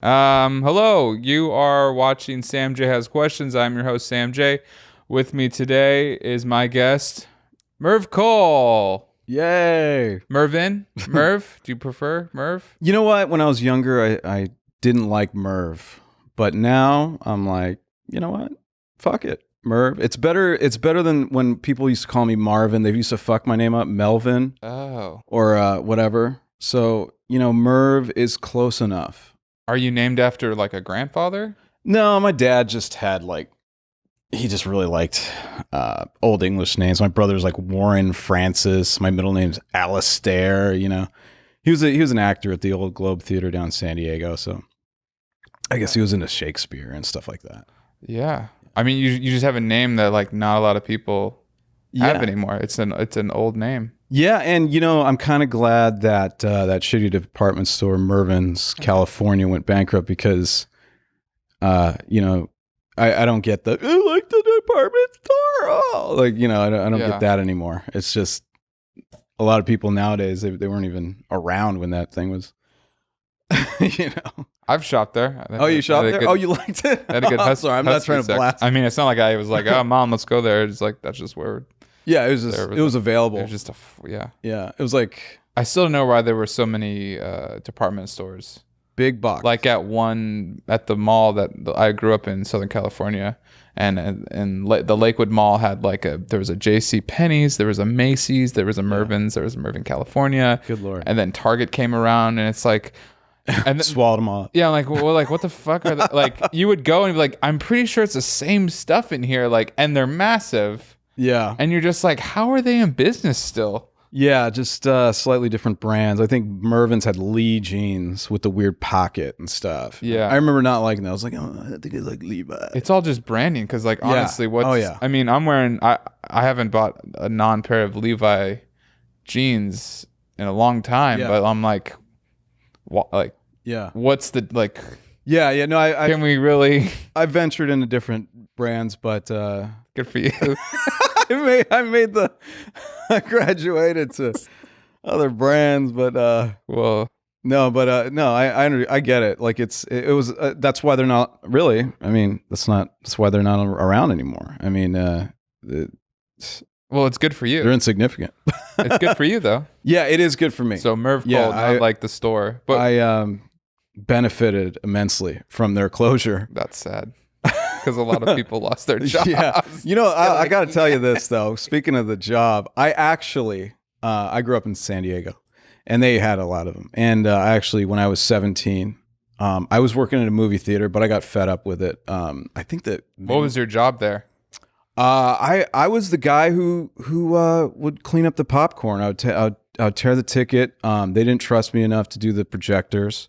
Hello. You are watching Sam Jae Has Questions. I'm your host, Sam Jae. With me today is my guest, Merv Cole. Yay. Mervyn? Merv? Do you prefer Merv? You know what? When I was younger, I didn't like Merv. But now I'm like, you know what? Fuck it. Merv. It's better than when people used to call me Marvin. They used to fuck my name up, Melvin Oh. or whatever. So, Merv is close enough. Are you named after like a grandfather? No, my dad just had he just really liked old English names. My brother's like Warren Francis. My middle name's Alistair. He was an actor at the old Globe Theater down in San Diego. So I guess he was into Shakespeare and stuff like that. Yeah. I mean, you just have a name that like not a lot of people have anymore. It's an old name. Yeah, and I'm kind of glad that that shitty department store Mervyn's California went bankrupt because I don't get I like the department store. Oh, I don't get that anymore. It's just a lot of people nowadays they weren't even around when that thing was. I've shopped there. Oh, you shopped there? Oh, you liked it? I had a good sorry, I'm not trying to blast. I mean, it's not like I was like, oh, mom, let's go there. It's like, that's just where. Yeah, it was available. It was just yeah. It was like, I still don't know why there were so many department stores. Big box. Like at the mall that I grew up in Southern California, and the Lakewood Mall had there was a J.C. Penney's, there was a Macy's, there was a Mervyn's, there was a Mervyn California. Good Lord. And then Target came around, and it's like. And swallowed them all. Yeah, I'm like, well, like, what the fuck are they? Like, you would go and be like, I'm pretty sure it's the same stuff in here, like, and they're massive. Yeah. And you're just like, how are they in business still? Yeah, just slightly different brands. I think Mervyn's had Lee jeans with the weird pocket and stuff. Yeah. I remember not liking that. I was like, oh, I think I like Levi. It's all just branding because, like, honestly, I mean, I haven't bought a non-pair of Levi jeans in a long time, but I'm like, what, like, yeah. What's the like? Yeah. No, I can we really? I ventured into different brands, but good for you. I graduated to other brands, but well, no, but no, I get it. Like it was that's why they're not really. I mean, that's why they're not around anymore. I mean, well, it's good for you. They're insignificant. It's good for you though. Yeah, it is good for me. So Merv Cole, not like the store, but I benefited immensely from their closure. That's sad because a lot of people lost their jobs. Yeah, I got to tell you this though. Speaking of the job, I actually I grew up in San Diego, and they had a lot of them. And I actually, when I was 17, I was working at a movie theater, but I got fed up with it. I think that. What was your job there? I was the guy who would clean up the popcorn. I would tear the ticket. They didn't trust me enough to do the projectors.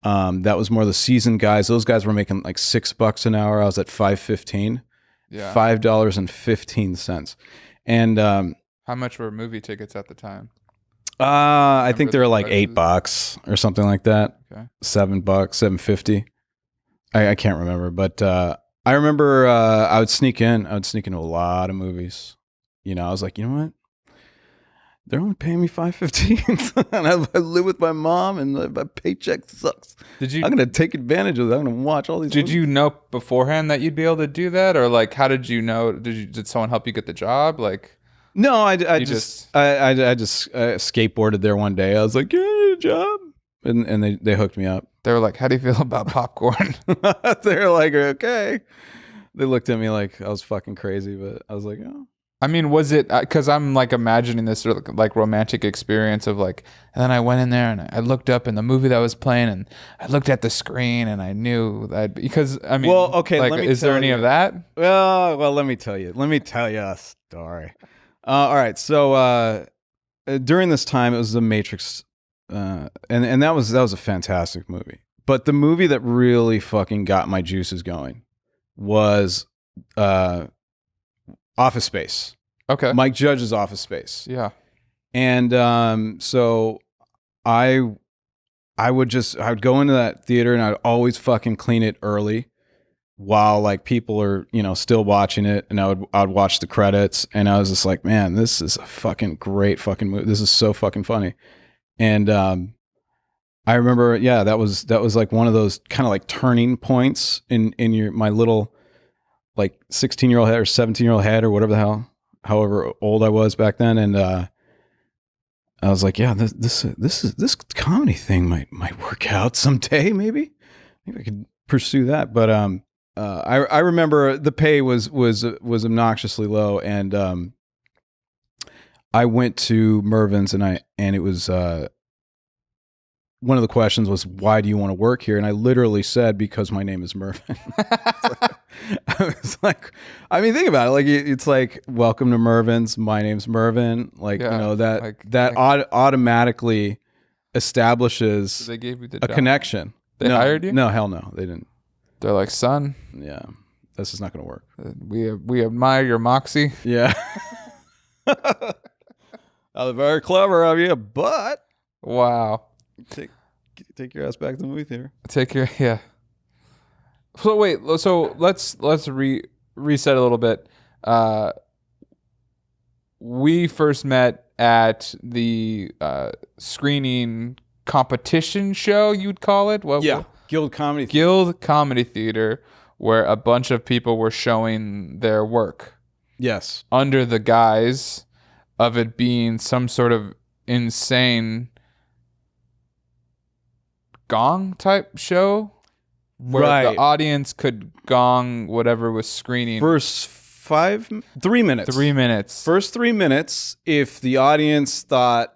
That was more the seasoned guys. Those guys were making like $6 an hour. I was at $5.15. Yeah. $5.15. And how much were movie tickets at the time? I think they were like $8 or something like that. Okay. $7, $7.50. I can't remember, but I remember I would sneak into a lot of movies. I was like, you know what? They're only paying me $5.15, and I live with my mom, and my paycheck sucks. I'm gonna take advantage of that. I'm gonna watch all these. Did you know beforehand that you'd be able to do that, or like, how did you know? Did someone help you get the job? Like, no, I just skateboarded there one day. I was like, yeah, job, and they hooked me up. They were like, how do you feel about popcorn? They're like, okay. They looked at me like I was fucking crazy, but I was like, oh. I mean, was it because I'm like imagining this sort of like romantic experience of like, and then I went in there and I looked up in the movie that was playing and I looked at the screen and I knew that because I mean, well, okay, like, is there any of that? Well, let me tell you a story. All right, so during this time, it was The Matrix, and that was a fantastic movie. But the movie that really fucking got my juices going was Office Space. Okay. Mike Judge's Office Space. Yeah. And so I would go into that theater and I'd always fucking clean it early while like people are, still watching it, and I'd watch the credits, and I was just like, man, this is a fucking great fucking movie. This is so fucking funny. And I remember, yeah, that was like one of those kind of like turning points in my little like 16-year-old head or 17-year-old head or whatever the hell, however old I was back then, and I was like, yeah, this comedy thing might work out someday, maybe I could pursue that. But I remember the pay was obnoxiously low, and I went to Mervyn's and it was one of the questions was, why do you want to work here? And I literally said, because my name is Mervyn. I was like, I mean, think about it. Like, it's like, welcome to Mervyn's. My name's Mervyn. Like, Yeah, you know, that, like, that automatically establishes They gave you the a job. connection. They hired you? No, hell no. They didn't. They're like, son, Yeah. This is not going to work. we admire your moxie. Yeah. That was very clever of you, but Wow. take your ass back to the movie theater. Take your yeah. So wait, so let's reset a little bit. We first met at the screening competition show, you'd call it. What? Yeah, Guild Comedy Theater, where a bunch of people were showing their work. Yes. Under the guise of it being some sort of insane gong type show where the audience could gong whatever was screening. First 3 minutes. 3 minutes. First 3 minutes, if the audience thought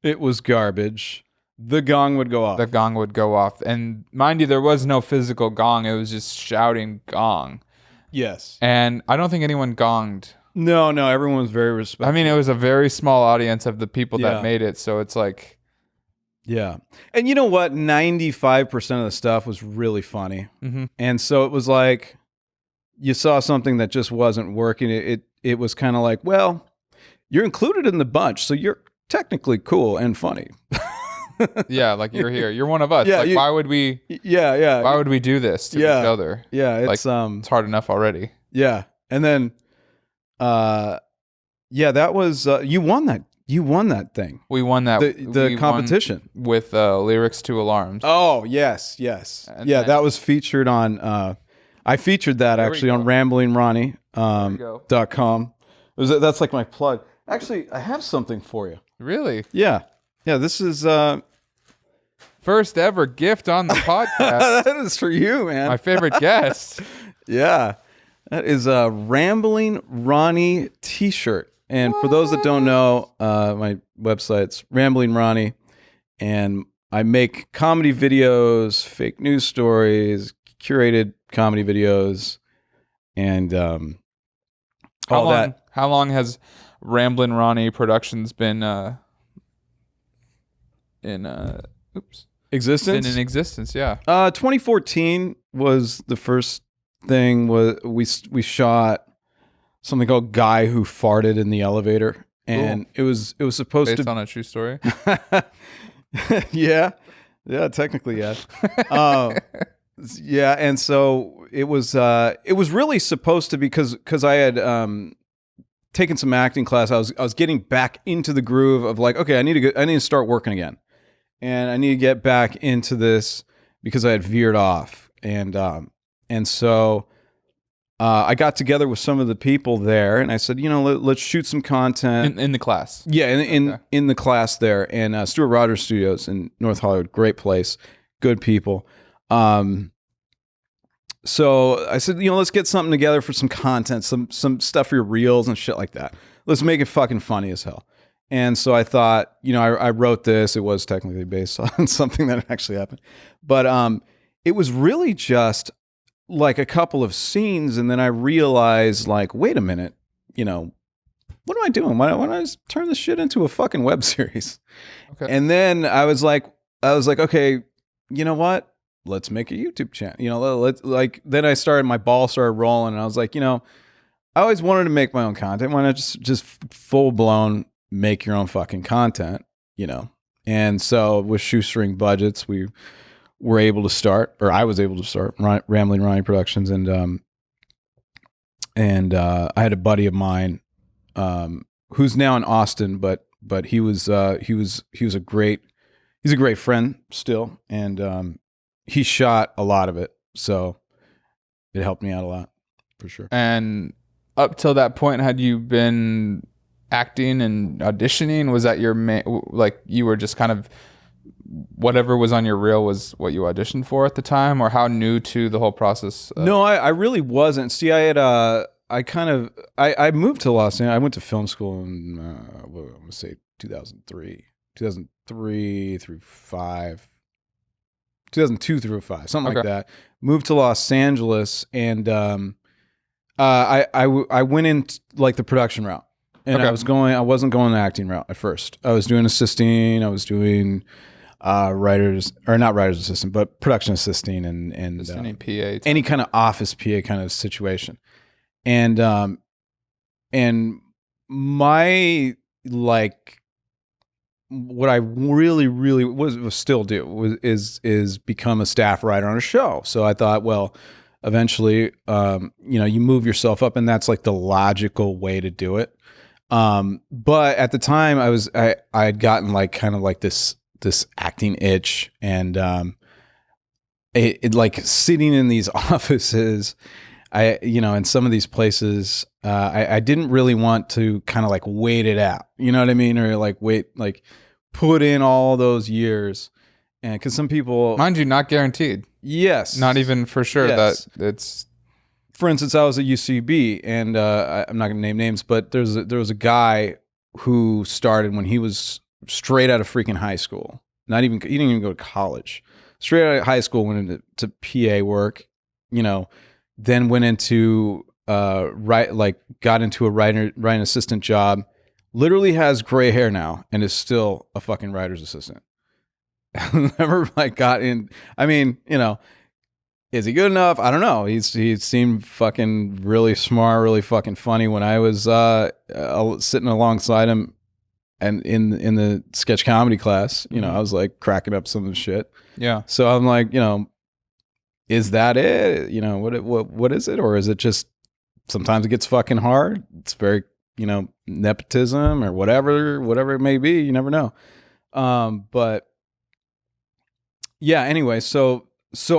it was garbage, the gong would go off. The gong would go off. And mind you, there was no physical gong. It was just shouting gong. Yes. And I don't think anyone gonged. No, everyone was very respectful. I mean, it was a very small audience of the people that made it. So it's like... Yeah. And you know what? 95% of the stuff was really funny. Mm-hmm. And so it was like, you saw something that just wasn't working. It was kind of like, well, you're included in the bunch, so you're technically cool and funny. Yeah, like you're here. You're one of us. Yeah, like, why would we... Yeah. Why would we do this to each other? Yeah, it's hard enough already. Yeah. And then, that was, you won that. You won that thing. We won that. The competition. With lyrics to alarms. Oh, yes. And that was featured on, I featured that actually on ramblingronnie.com. That's like my plug. Actually, I have something for you. Really? Yeah. Yeah, this is... first ever gift on the podcast. That is for you, man. My favorite guest. Yeah. That is a Rambling Ronnie t-shirt. And for those that don't know, my website's Rambling Ronnie, and I make comedy videos, fake news stories, curated comedy videos, and all that. How long has Ramblin' Ronnie Productions been in existence? Been in existence, yeah. 2014 was the first thing. We shot something called "Guy Who Farted in the Elevator," and it was supposed based on a true story. Yeah, technically yes. Yeah, and so it was really supposed to be because I had taken some acting class. I was getting back into the groove of like, okay, I need to start working again, and I need to get back into this because I had veered off, and so. I got together with some of the people there, and I said, let's shoot some content in the class. Yeah, in the class there, and Stuart Rogers Studios in North Hollywood, great place, good people. So I said, let's get something together for some content, some stuff for your reels and shit like that. Let's make it fucking funny as hell. And so I thought, I wrote this. It was technically based on something that actually happened, but it was really just like a couple of scenes, and then I realized, like, wait a minute, what am I doing? Why don't I just turn this shit into a fucking web series? Okay. And then I was like, okay, you know what? Let's make a YouTube channel. Then my ball started rolling, and I was like, I always wanted to make my own content. Why not just full blown make your own fucking content, And so with shoestring budgets, we were able to start, or I was able to start Rambling Ronnie Productions, and I had a buddy of mine who's now in Austin, but he was a great he's a great friend still, and he shot a lot of it, so it helped me out a lot for sure. And up till that point, had you been acting and auditioning? Was that your main, like you were just kind of whatever was on your reel was what you auditioned for at the time, or how new to the whole process? No, I really wasn't. See, I had I moved to Los Angeles. I went to film school in I'm gonna say 2003 through 5, 2002 through 5, something like that. Moved to Los Angeles, and I went in like the production route, and I wasn't going the acting route at first. I was doing assisting. I was doing writers, or not writers assistant, but production assisting, and any PA, any kind of office PA kind of situation. And my, like, what I really was still do is become a staff writer on a show. So I thought, well, eventually, you move yourself up, and that's like the logical way to do it. But at the time, I had gotten like kind of like this acting itch, and it like sitting in these offices, in some of these places, I didn't really want to kind of like wait it out, you know what I mean? Or like put in all those years. And because some people, mind you, not guaranteed. Yes. Not even for sure that it's. For instance, I was at UCB, and I'm not going to name names, but there was a guy who started when he was straight out of freaking high school. He didn't even go to college. Straight out of high school, went into PA work, then went into got into a writing assistant job. Literally has gray hair now and is still a fucking writer's assistant. Never got in. I mean, is he good enough? I don't know. He seemed fucking really smart, really fucking funny when I was sitting alongside him, and in the sketch comedy class, I was like cracking up some of the shit. Yeah. So I'm like, is that it? What is it? Or is it just sometimes it gets fucking hard? It's very, nepotism or whatever it may be. You never know. But yeah, anyway, so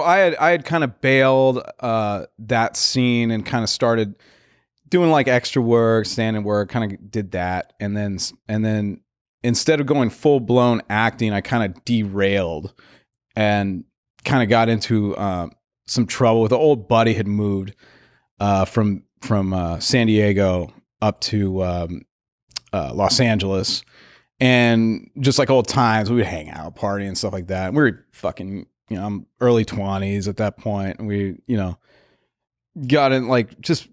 I had kind of bailed that scene and kind of started doing like extra work, stand-in work, kind of did that. And then instead of going full blown acting, I kind of derailed and kind of got into some trouble with an old buddy. Had moved from San Diego up to Los Angeles, and just like old times, we would hang out, party and stuff like that. And we were fucking, I'm early 20s at that point, and we, got in like just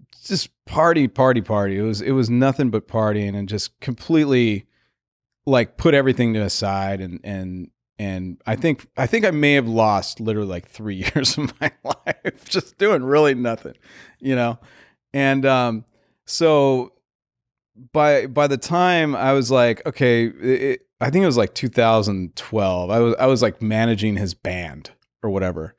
party. It was nothing but partying, and just completely like put everything to the side, and I think I may have lost literally like 3 years of my life just doing really nothing, and so by the time I was like, okay, I think it was like 2012. I was like managing his band or whatever,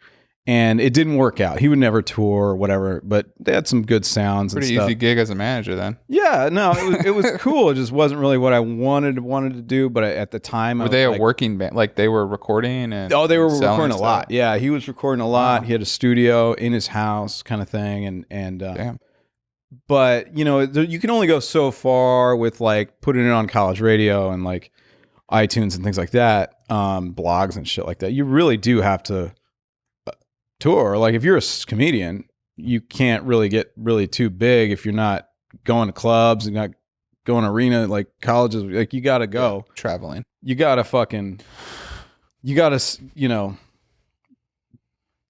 and it didn't work out. He would never tour or whatever, but they had some good sounds. Pretty and stuff. Easy gig as a manager then. Yeah, no, it was cool. It just wasn't really what I wanted to do. But at the time, were they a working band? Like they were recording and they were recording a lot. Yeah, he was recording a lot. Wow. He had a studio in his house, kind of thing, and damn. But you can only go so far with like putting it on college radio and like iTunes and things like that, blogs and shit like that. You really do have to tour. Like if you're a comedian, you can't really get really too big if you're not going to clubs and not going to arena like colleges. Like you got to go traveling. You got to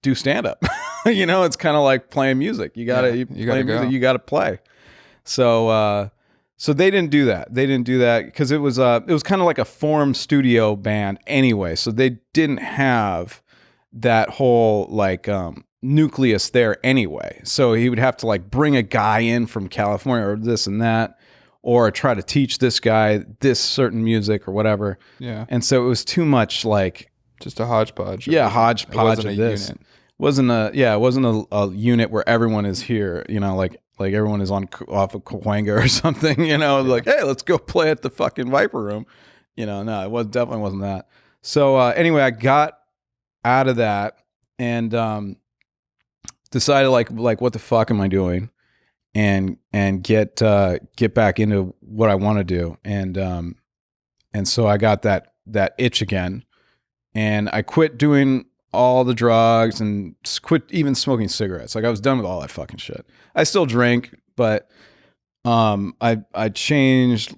do stand up. It's kind of like playing music. You gotta play. So they didn't do that. They didn't do that because it was kind of like a formed studio band anyway. So they didn't have that whole like nucleus there anyway. So he would have to like bring a guy in from California or this and that, or try to teach this guy this certain music or whatever. Yeah. And so it was too much like just a hodgepodge. Yeah, hodgepodge of this. Unit. It wasn't a unit where everyone is here, like everyone is off of Cahuenga or something, like, hey, let's go play at the fucking Viper Room. No, definitely wasn't that. So anyway, I got out of that and decided like what the fuck am I doing, and get back into what I want to do, and so I got that itch again, and I quit doing all the drugs and quit even smoking cigarettes. Like I was done with all that fucking shit. I still drink, but I changed.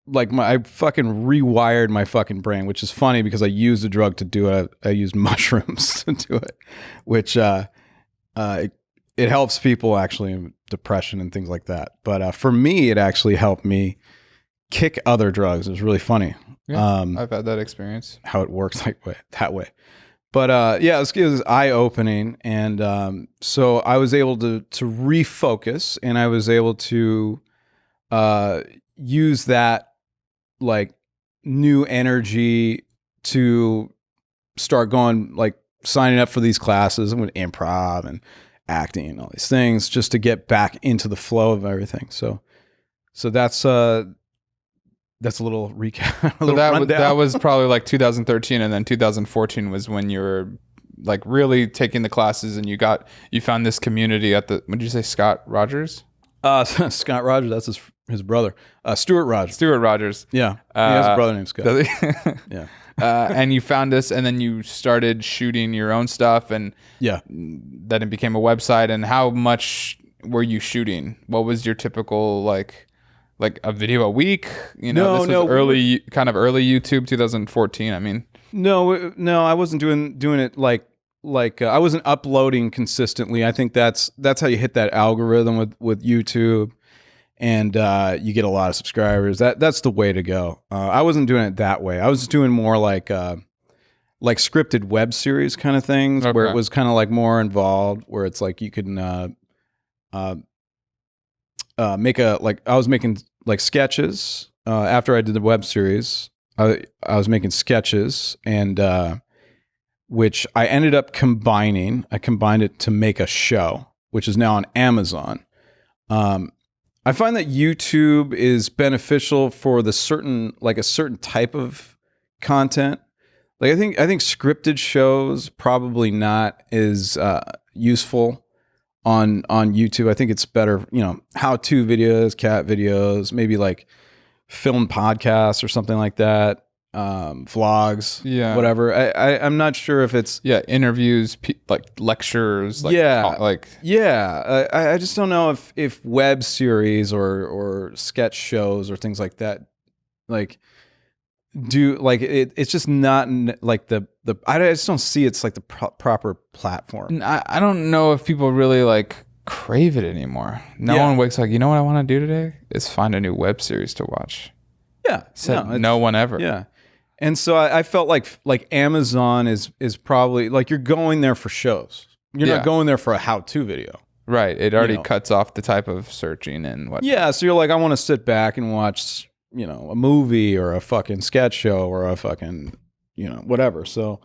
Like I fucking rewired my fucking brain, which is funny because I used a drug to do it. I used mushrooms to do it, which it helps people actually in depression and things like that. But for me, it actually helped me kick other drugs. It was really funny. Yeah, I've had that experience. How it works that way. But yeah, it was eye opening, and so I was able to refocus, and I was able to use that like new energy to start going, like signing up for these classes and with improv and acting and all these things, just to get back into the flow of everything. So that's a little recap. So that was probably like 2013, and then 2014 was when you were like really taking the classes, and you found this community at the, what did you say, Scott Rogers? Scott Rogers, that's his brother. Stuart Rogers. Stuart Rogers. Yeah. He has a brother named Scott. Does he? Yeah. And you found this, and then you started shooting your own stuff, and yeah, then it became a website. And how much were you shooting? What was your typical like a video a week? You know, this was early YouTube, 2014. I mean, no, I wasn't doing it like I wasn't uploading consistently. I think that's how you hit that algorithm with YouTube, and you get a lot of subscribers. That's the way to go. I wasn't doing it that way. I was doing more like scripted web series kind of things, okay, where it was kind of like more involved, where it's like you can make I was making like sketches. After I did the web series, I was making sketches, and which I ended up combining. I combined it to make a show, which is now on Amazon. I find that YouTube is beneficial for a certain type of content. Like I think scripted shows probably not as useful on YouTube. I think it's better, how-to videos, cat videos, maybe like film podcasts or something like that. Vlogs, yeah, whatever. I'm not sure if it's interviews, like lectures, I just don't know if web series or sketch shows or things like that it's just not like the I just don't see it's like the proper platform. I don't know if people really like crave it anymore. No one wakes like, you know what I want to do today is find a new web series to watch. No one ever. Yeah. And so I felt like Amazon is probably like you're going there for shows. You're not going there for a how-to video. Right. It already cuts off the type of searching and what. Yeah. So you're like, I want to sit back and watch, a movie or a fucking sketch show or a fucking, whatever. So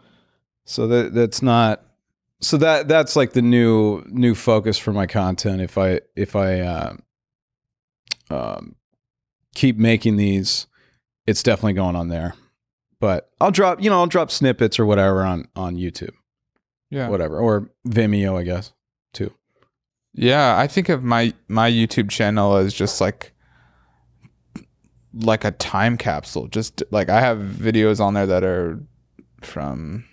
that's not. So that's like the new focus for my content. If I keep making these, it's definitely going on there. But I'll drop snippets or whatever on YouTube. Yeah. Whatever. Or Vimeo, I guess, too. Yeah, I think of my YouTube channel as just like a time capsule. Just like I have videos on there that are from,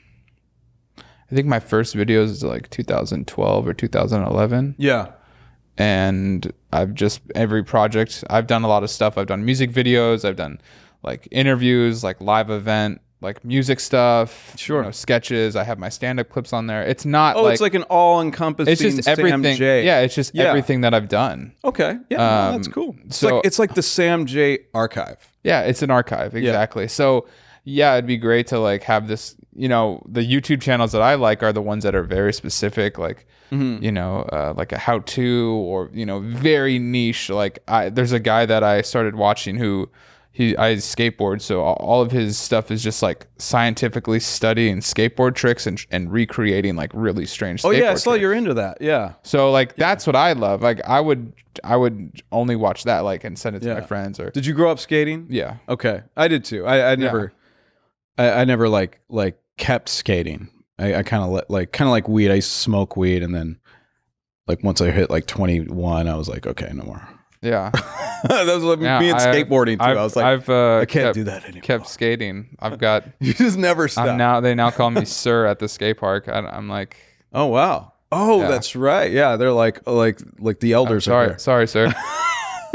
I think my first videos is like 2012 or 2011. Yeah. And every project, I've done a lot of stuff. I've done music videos. I've done like interviews, like live event, like music stuff, sure, sketches. I have my stand-up clips on there. It's not it's like an all-encompassing. It's just everything. Sam Jae. Yeah, it's just everything that I've done. Okay, yeah, that's cool. It's like the Sam Jae archive. Yeah, it's an archive, exactly. Yeah. So yeah, it'd be great to like have this. The YouTube channels that I like are the ones that are very specific, like like a how-to or very niche. Like there's a guy that I started watching who. I skateboard, so all of his stuff is just like scientifically studying skateboard tricks and recreating like really strange. Oh yeah, I saw tricks. You're into that. Yeah. So like that's what I love. Like I would only watch that and send it to my friends. Or did you grow up skating? Yeah. Okay, I did too. I never. I never like kept skating. I kind of like weed. I used to smoke weed, and then like once I hit like 21, I was like, okay, no more. Yeah. That was like me and skateboarding too. I was like, I can't do that anymore. Kept skating. I've got. You just never stop. They now call me sir at the skate park. I'm like. Oh wow. Oh, yeah. That's right. Yeah, they're like the elders. Sorry, sir.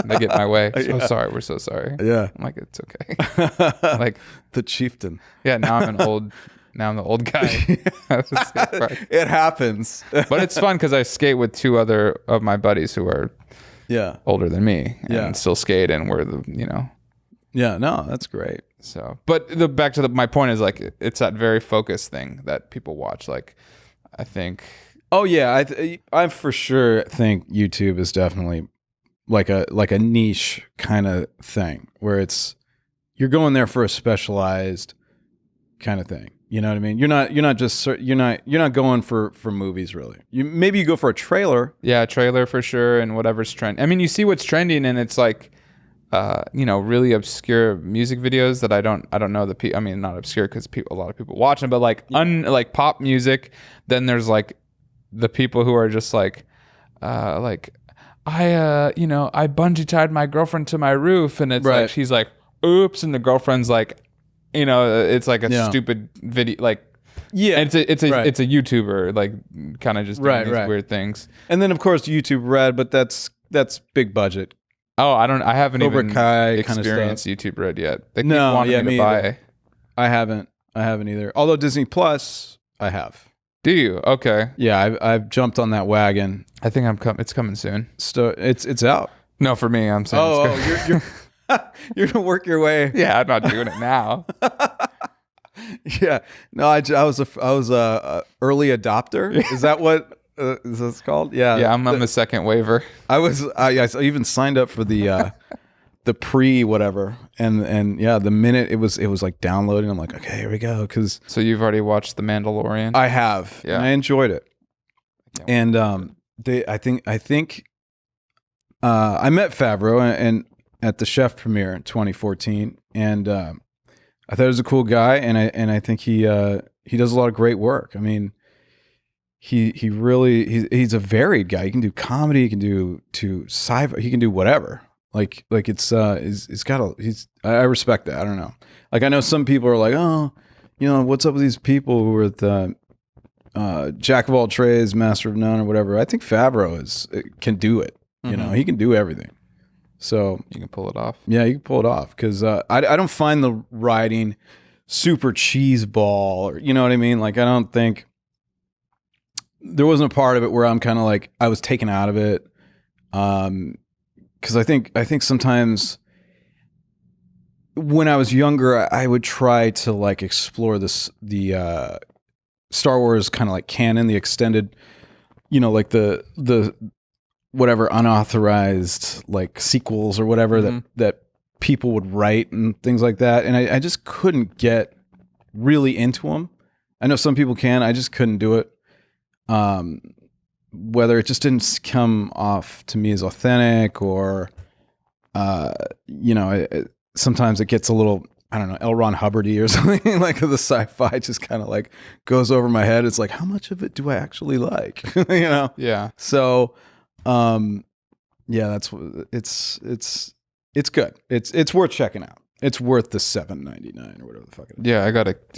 They get my way. So sorry. We're so sorry. Yeah. I'm like, it's okay. Like the chieftain. Yeah. Now I'm the old guy. It happens. But it's fun because I skate with two other of my buddies who are older than me and still skate, and we're Yeah, no, that's great. So, but back to my point is like it's that very focused thing that people watch. Like, I think. Oh yeah, I for sure think YouTube is definitely like a niche kind of thing where you're going there for a specialized kind of thing. You know what I mean? You're not going for movies really. Maybe you go for a trailer. Yeah, a trailer for sure, and whatever's trend. I mean, you see what's trending, and it's like, really obscure music videos that I don't know the people. I mean, not obscure because a lot of people watch them, but like like pop music. Then there's like the people who are just like I bungee tied my girlfriend to my roof, and it's like she's like, oops, and the girlfriend's like. It's like a stupid video, like and it's a YouTuber, like kind of just doing these weird things. And then of course YouTube Red, but that's big budget. Oh, I haven't Cobra even Kai experienced YouTube Red yet. They keep wanting me to buy. I haven't either. Although Disney Plus, I have. Do you? Okay. Yeah, I've jumped on that wagon. I think it's coming soon. So it's out. No, for me, I'm saying. You're you're gonna work your way. Yeah, I'm not doing it now. Yeah, no, I was a early adopter. Is that what is this called? Yeah, yeah, I'm the second waiver. I even signed up for the pre whatever, and yeah, the minute it was like downloading, I'm like, okay, here we go. So you've already watched The Mandalorian? I have. Yeah, and I enjoyed it. And I think I met Favreau and at the Chef premiere in 2014, and I thought he was a cool guy, and I think he does a lot of great work. I mean, he's a varied guy. He can do comedy, he can do sci-fi, he can do whatever. I respect that. I don't know. Like I know some people are like, oh, what's up with these people who are the jack of all trades, master of none, or whatever. I think Favreau can do it. Mm-hmm. He can do everything. So you can pull it off. Yeah, you can pull it off because I don't find the writing super cheeseball, or you know what I mean. Like I don't think there wasn't a part of it where I'm kind of like I was taken out of it. Because I think sometimes when I was younger, I would try to like explore the Star Wars kind of like canon, the extended, like the whatever unauthorized like sequels or whatever that people would write and things like that. And I just couldn't get really into them. I know some people can, I just couldn't do it. Whether it just didn't come off to me as authentic or, sometimes it gets a little, I don't know, L. Ron Hubbardy or something like the sci-fi just kind of like goes over my head. It's like, how much of it do I actually like? Yeah. So, yeah, it's good. It's worth checking out. It's worth the $7.99 or whatever the fuck it is. Yeah,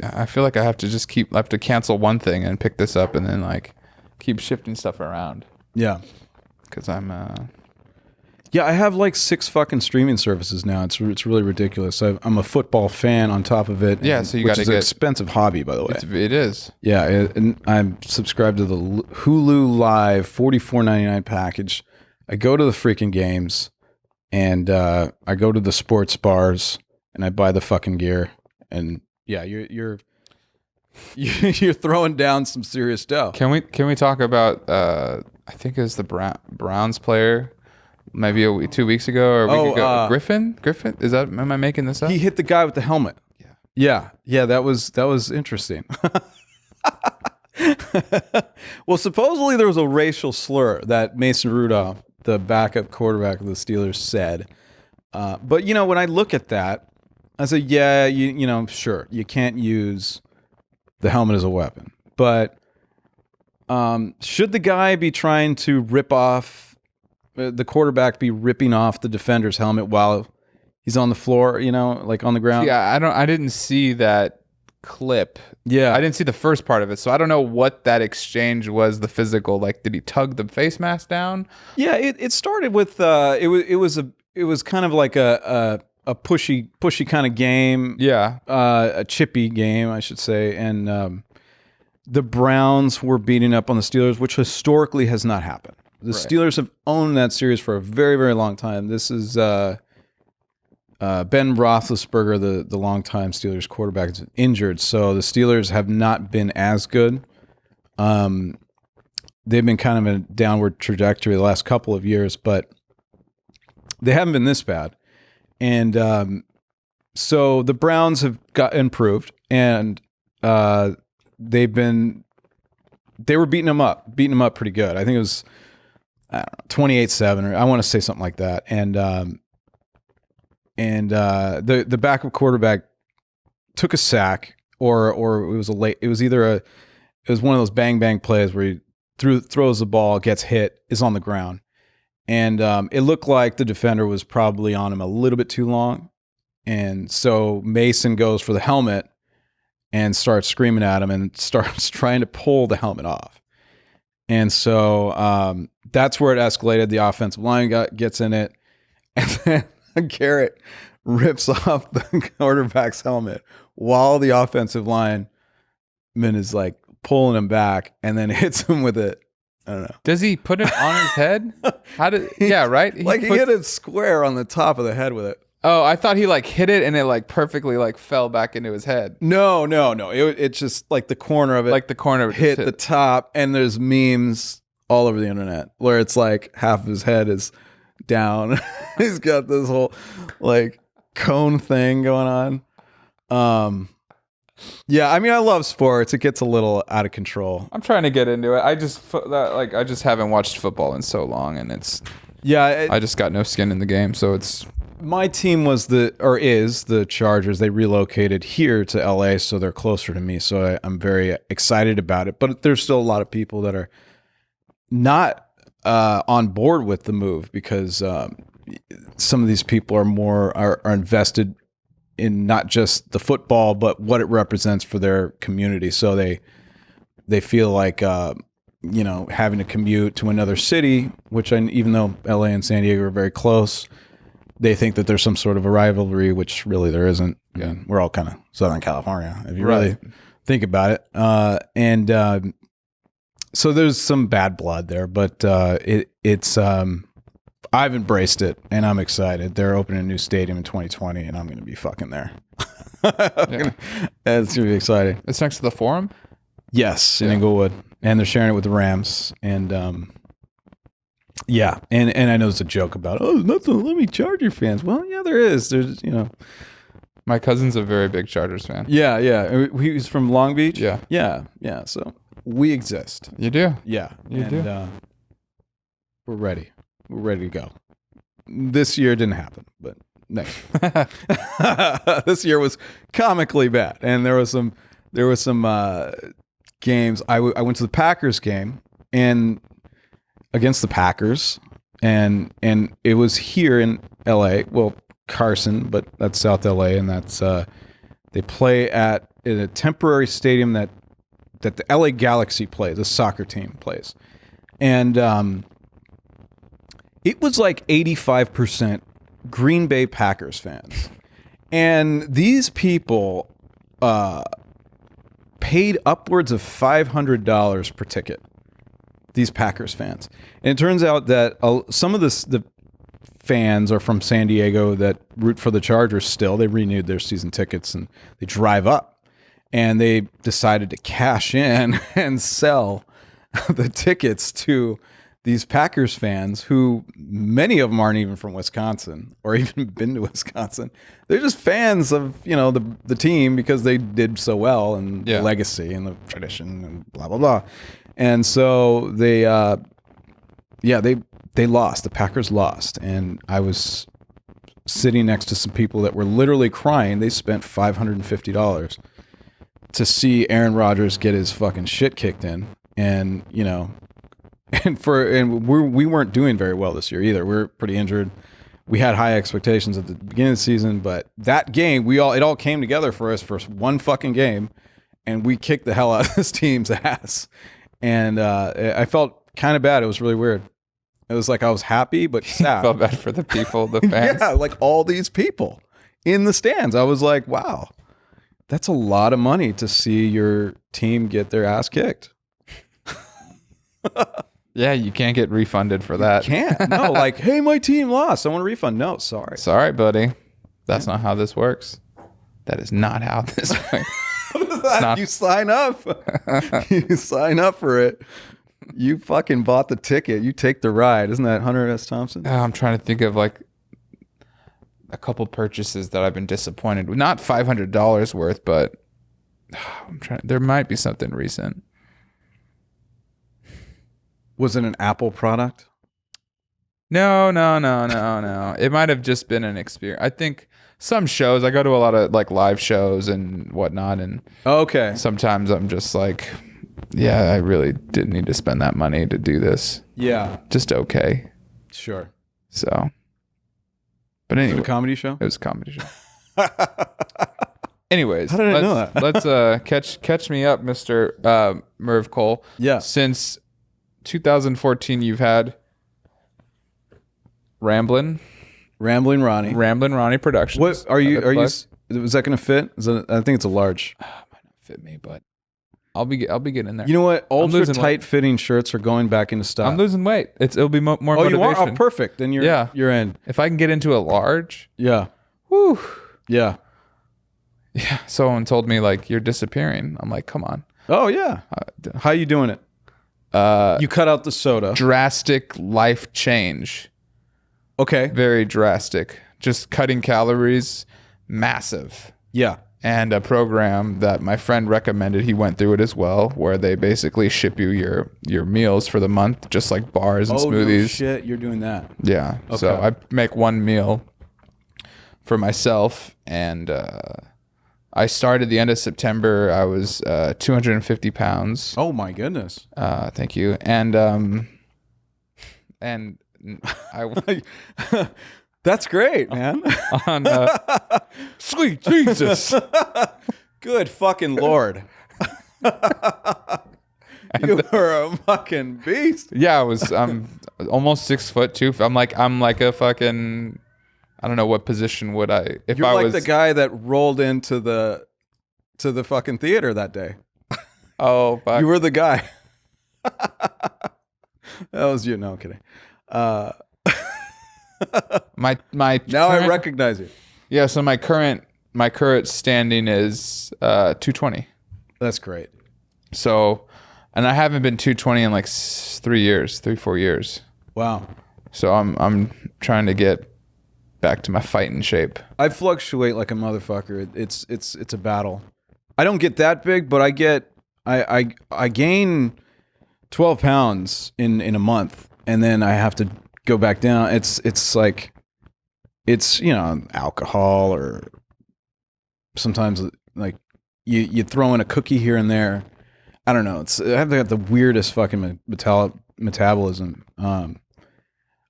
I feel like I have to cancel one thing and pick this up and then like keep shifting stuff around. Yeah. Cause I'm, yeah, I have like 6 fucking streaming services now. It's really ridiculous. I'm a football fan on top of it. Yeah, so you got to get an expensive hobby, by the way. It is. Yeah, and I'm subscribed to the Hulu Live $44.99 package. I go to the freaking games, and I go to the sports bars, and I buy the fucking gear. And yeah, you're throwing down some serious dough. Can we talk about? I think it was the Browns player. Maybe 2 weeks ago or a week ago. Griffin? Is that? Am I making this up? He hit the guy with the helmet. Yeah. Yeah. That was interesting. Well, supposedly there was a racial slur that Mason Rudolph, the backup quarterback of the Steelers, said. But when I look at that, I said, yeah, you know, sure, you can't use the helmet as a weapon, but should the guy be trying to rip off the quarterback, be ripping off the defender's helmet while he's on the floor, you know, like on the ground? Yeah, I didn't see that clip. Yeah, I didn't see the first part of it, so I don't know what that exchange was. The physical, like, did he tug the face mask down? yeah. It started with it was kind of like a pushy kind of game. Yeah, A chippy game, I should say, and the Browns were beating up on the Steelers, which historically has not happened. The Steelers have owned that series for a very, very long time. This is Ben Roethlisberger, the longtime Steelers quarterback, is injured, so the Steelers have not been as good. They've been kind of in a downward trajectory the last couple of years, but they haven't been this bad. And so the Browns have got improved, and they were beating them up pretty good. I think it was 28-7, or I want to say something like that. And the backup quarterback took a sack, or it was it was one of those bang bang plays where he throws the ball, gets hit, is on the ground, and it looked like the defender was probably on him a little bit too long, and so Mason goes for the helmet and starts screaming at him and starts trying to pull the helmet off, and so that's where it escalated. The offensive line gets in it, and then Garrett rips off the quarterback's helmet while the offensive lineman is like pulling him back, and then hits him with it. I don't know. Does he put it on his head? How did? Yeah, right. He hit it square on the top of the head with it. Oh, I thought he like hit it and it like perfectly like fell back into his head. No. It's just like the corner of it, Like the corner of it hit the top, and there's memes all over the internet where it's like half of his head is down. He's got this whole like cone thing going on. Yeah, I mean, I love sports. It gets a little out of control. I'm trying to get into it. I just haven't watched football in so long, and I just got no skin in the game. So it's my team is the Chargers. They relocated here to LA, so they're closer to me. So I'm very excited about it. But there's still a lot of people that are not on board with the move because some of these people are invested in not just the football, but what it represents for their community. So they feel like having to commute to another city, which even though LA and San Diego are very close, they think that there's some sort of a rivalry, which really there isn't. Yeah, we're all kind of Southern California, if you really think about it. So there's some bad blood there, but it's I've embraced it, and I'm excited. They're opening a new stadium in 2020, and I'm going to be fucking there. It's going to be exciting. It's next to the Forum? Yes, in Inglewood. And they're sharing it with the Rams. And, and I know it's a joke about, nothing, let me Charger fans. Well, yeah, there is. There's, My cousin's a very big Chargers fan. Yeah. He's from Long Beach? Yeah. Yeah. So we exist. You do? Yeah. You do. We're ready. We're ready to go. This year didn't happen, but next. This year was comically bad, and there was some games. I went to the Packers game and against the Packers, and it was here in L.A. Well, Carson, but that's South L.A. and that's they play in a temporary stadium that the L.A. Galaxy plays, a soccer team plays, and it was like 85% Green Bay Packers fans. And these people paid upwards of $500 per ticket, these Packers fans. And it turns out that some of the fans are from San Diego that root for the Chargers still. They renewed their season tickets and they drive up. And they decided to cash in and sell the tickets to these Packers fans, who many of them aren't even from Wisconsin or even been to Wisconsin. They're just fans of, the team because they did so well and the legacy and the tradition and blah, blah, blah. And so they lost. The Packers lost. And I was sitting next to some people that were literally crying. They spent $550 to see Aaron Rodgers get his fucking shit kicked in. And, you know, we weren't doing very well this year either. We were pretty injured. We had high expectations at the beginning of the season, but that game, it all came together for us for one fucking game, and we kicked the hell out of this team's ass. And I felt kind of bad. It was really weird. It was like I was happy but sad. Felt bad for the people, the fans. Yeah, like all these people in the stands. I was like, wow, that's a lot of money to see your team get their ass kicked. Yeah, you can't get refunded for that. Can't. No, like, hey, my team lost. I want a refund. No, sorry. Sorry, buddy. That's not how this works. That is not how this works. You sign up. You sign up for it. You fucking bought the ticket. You take the ride. Isn't that Hunter S. Thompson? I'm trying to think of like a couple purchases that I've been disappointed with. Not $500 worth, but there might be something recent. Was it an Apple product? No. It might have just been an experience. I think some shows, I go to a lot of like live shows and whatnot, and okay. sometimes I'm just like, yeah, I really didn't need to spend that money to do this. Yeah. Just okay. Sure. So, but anyway. Was it a comedy show? It was a comedy show. Anyways, how did I know that? Let's catch me up, Mr. Merv Cole. Yeah. Since 2014, you've had Ramblin' Ronnie Productions. What are you? Was that going to fit? I think it's a large. Might not fit me, but I'll be getting in there. You know what? Ultra tight fitting shirts are going back into style. I'm losing weight. It'll be more motivation. You are? Oh, perfect. Then you're in. If I can get into a large, yeah. Whew. Yeah. Yeah. Someone told me like you're disappearing. I'm like, come on. Oh yeah. How you doing it? You cut out the soda. Drastic life change. Okay. Very drastic. Just cutting calories, massive. Yeah. And a program that my friend recommended, he went through it as well, where they basically ship you your meals for the month, just like bars and smoothies. No shit, you're doing that. Yeah. Okay. So I make one meal for myself, and I started the end of September. I was 250 pounds. Oh my goodness. Thank you. And I that's great, man. Sweet Jesus. Good fucking Lord. You are a fucking beast. Yeah, I'm almost 6 foot too. I'm like a fucking, I don't know what position would I if You're I like was the guy that rolled into the fucking theater that day. Oh, fuck. You were the guy. That was you. No, I'm kidding. my now I recognize you. Yeah, so my current standing is 220. That's great. So, and I haven't been 220 in like 4 years. Wow. So I'm trying to get back to my fighting shape. I fluctuate like a motherfucker. It's a battle. I don't get that big, but I gain 12 pounds in a month, and then I have to go back down. It's like, it's, you know, alcohol, or sometimes like you throw in a cookie here and there. I don't know. I have got the weirdest fucking metabolism.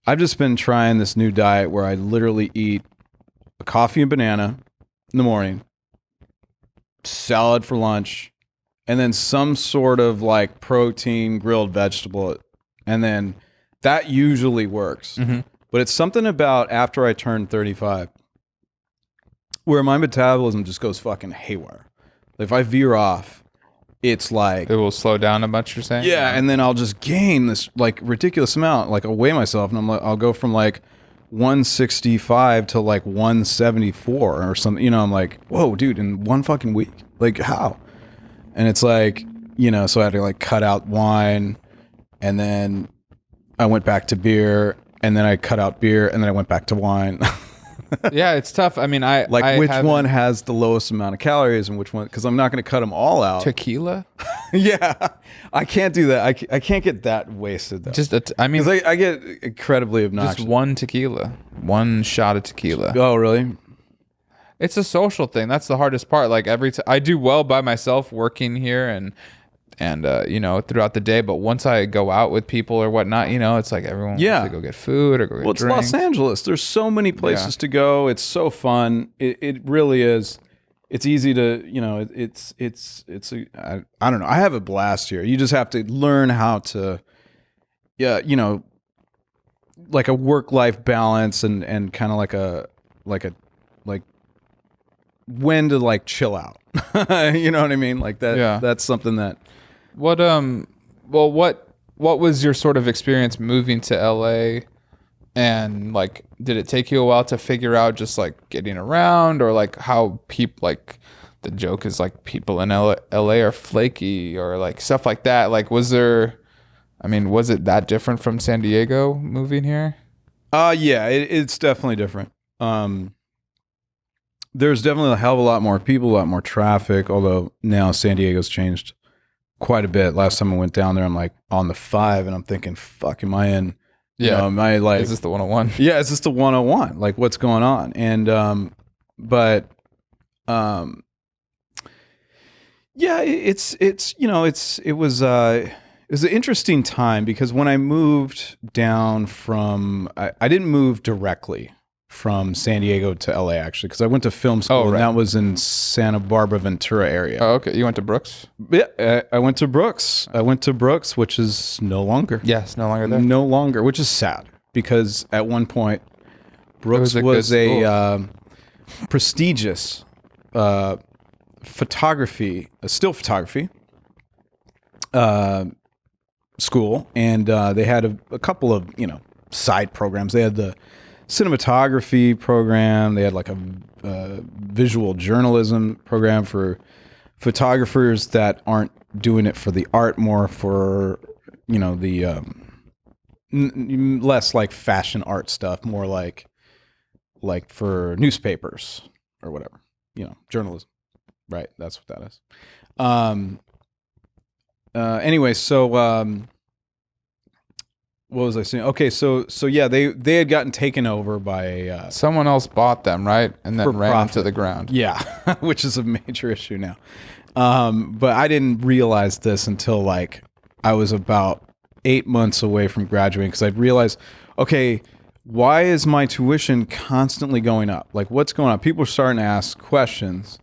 I've just been trying this new diet where I literally eat a coffee and banana in the morning, salad for lunch, and then some sort of like protein grilled vegetable. And then that usually works. Mm-hmm. But it's something about after I turn 35 where my metabolism just goes fucking haywire. If I veer off, it's like it will slow down a bunch, you're saying? Yeah, and then I'll just gain this like ridiculous amount. Like I'll weigh myself, and I'll go from like 165 to like 174 or something. You know, I'm like, whoa, dude, in one fucking week? Like how? And it's like, you know, so I had to like cut out wine, and then I went back to beer, and then I cut out beer, and then I went back to wine. Yeah, it's tough. I mean, which one has the lowest amount of calories and which one? Because I'm not going to cut them all out. Tequila? Yeah, I can't do that. I can't get that wasted though. I mean, because I get incredibly obnoxious. Just one tequila. one shot of tequila. Oh, really? It's a social thing. That's the hardest part. Like every time I do well by myself working here and you know, throughout the day, but once I go out with people or whatnot, you know, it's like everyone wants to go get food or go get Well, it's drinks. Los Angeles. There's so many places to go. It's so fun. It really is. It's easy to, you know, I don't know. I have a blast here. You just have to learn how to, yeah, you know, like a work-life balance and kind of like when to like chill out. You know what I mean? Like that. Yeah. That's something that. What what was your sort of experience moving to LA, and like did it take you a while to figure out just like getting around, or like how people, like the joke is like people in LA are flaky or like stuff like that? Like was it that different from San Diego moving here? Yeah, it's definitely different. There's definitely a hell of a lot more people, a lot more traffic, although now San Diego's changed quite a bit. Last time I went down there, I'm like on the 5 and I'm thinking, fuck, am I in, you know, am I like, is this the 101? Yeah, is this the 101? Like what's going on? And, yeah, it was an interesting time because when I moved down from, I didn't move directly from San Diego to LA actually, because I went to film school and that was in Santa Barbara, Ventura area. Oh, okay. You went to Brooks? Yeah, I went to Brooks. Which is no longer. Yes, no longer there. No longer, which is sad because at one point Brooks was a prestigious still photography school, and they had a couple of, you know, side programs. They had the cinematography program. They had like a visual journalism program for photographers that aren't doing it for the art, more for, you know, the less like fashion art stuff, more like for newspapers or whatever, you know, journalism. Right, that's what that is. Anyway, so what was I saying? Okay, so yeah, they had gotten taken over by someone else bought them, right? And then ran them to the ground. Yeah, which is a major issue now. But I didn't realize this until like I was about 8 months away from graduating, because I realized, okay, why is my tuition constantly going up? Like, what's going on? People are starting to ask questions,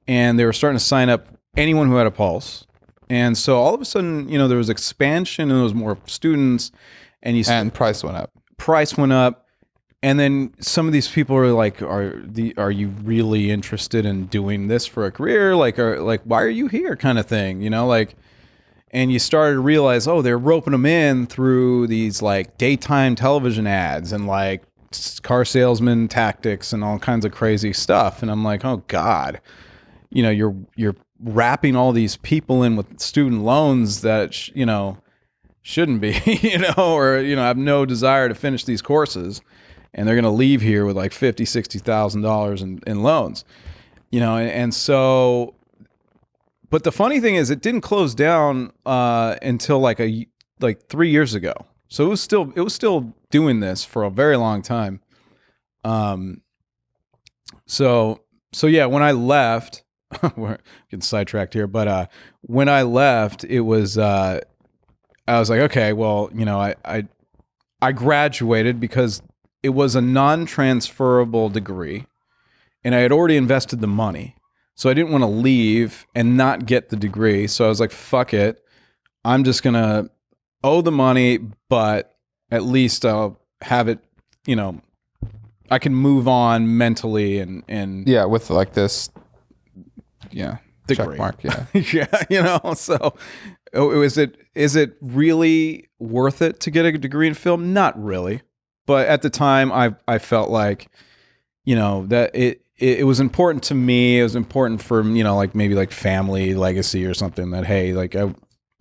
and they were starting to sign up anyone who had a pulse. And so all of a sudden, you know, there was expansion and there was more students, and price went up. Price went up. And then some of these people are like, are you really interested in doing this for a career? Like, why are you here, kind of thing, you know, like, and you started to realize, oh, they're roping them in through these like daytime television ads and like car salesman tactics and all kinds of crazy stuff. And I'm like, oh God, you know, you're wrapping all these people in with student loans that, you know, shouldn't be, you know, or, you know, have no desire to finish these courses. And they're going to leave here with like $50,000, $60,000 in loans, you know? And so, but the funny thing is it didn't close down until like 3 years ago. So it was still doing this for a very long time. So yeah, when I left, we're getting sidetracked here, but when I left, it was, I was like, okay, well, you know, I graduated because it was a non-transferable degree, and I had already invested the money. So I didn't want to leave and not get the degree. So I was like, fuck it. I'm just going to owe the money, but at least I'll have it, you know, I can move on mentally and yeah, with like this, yeah, degree. Check mark, yeah. Yeah, you know, so is it really worth it to get a degree in film? Not really. But at the time, I felt like, you know, that it was important to me. It was important for, you know, like maybe like family legacy or something, that, hey, like I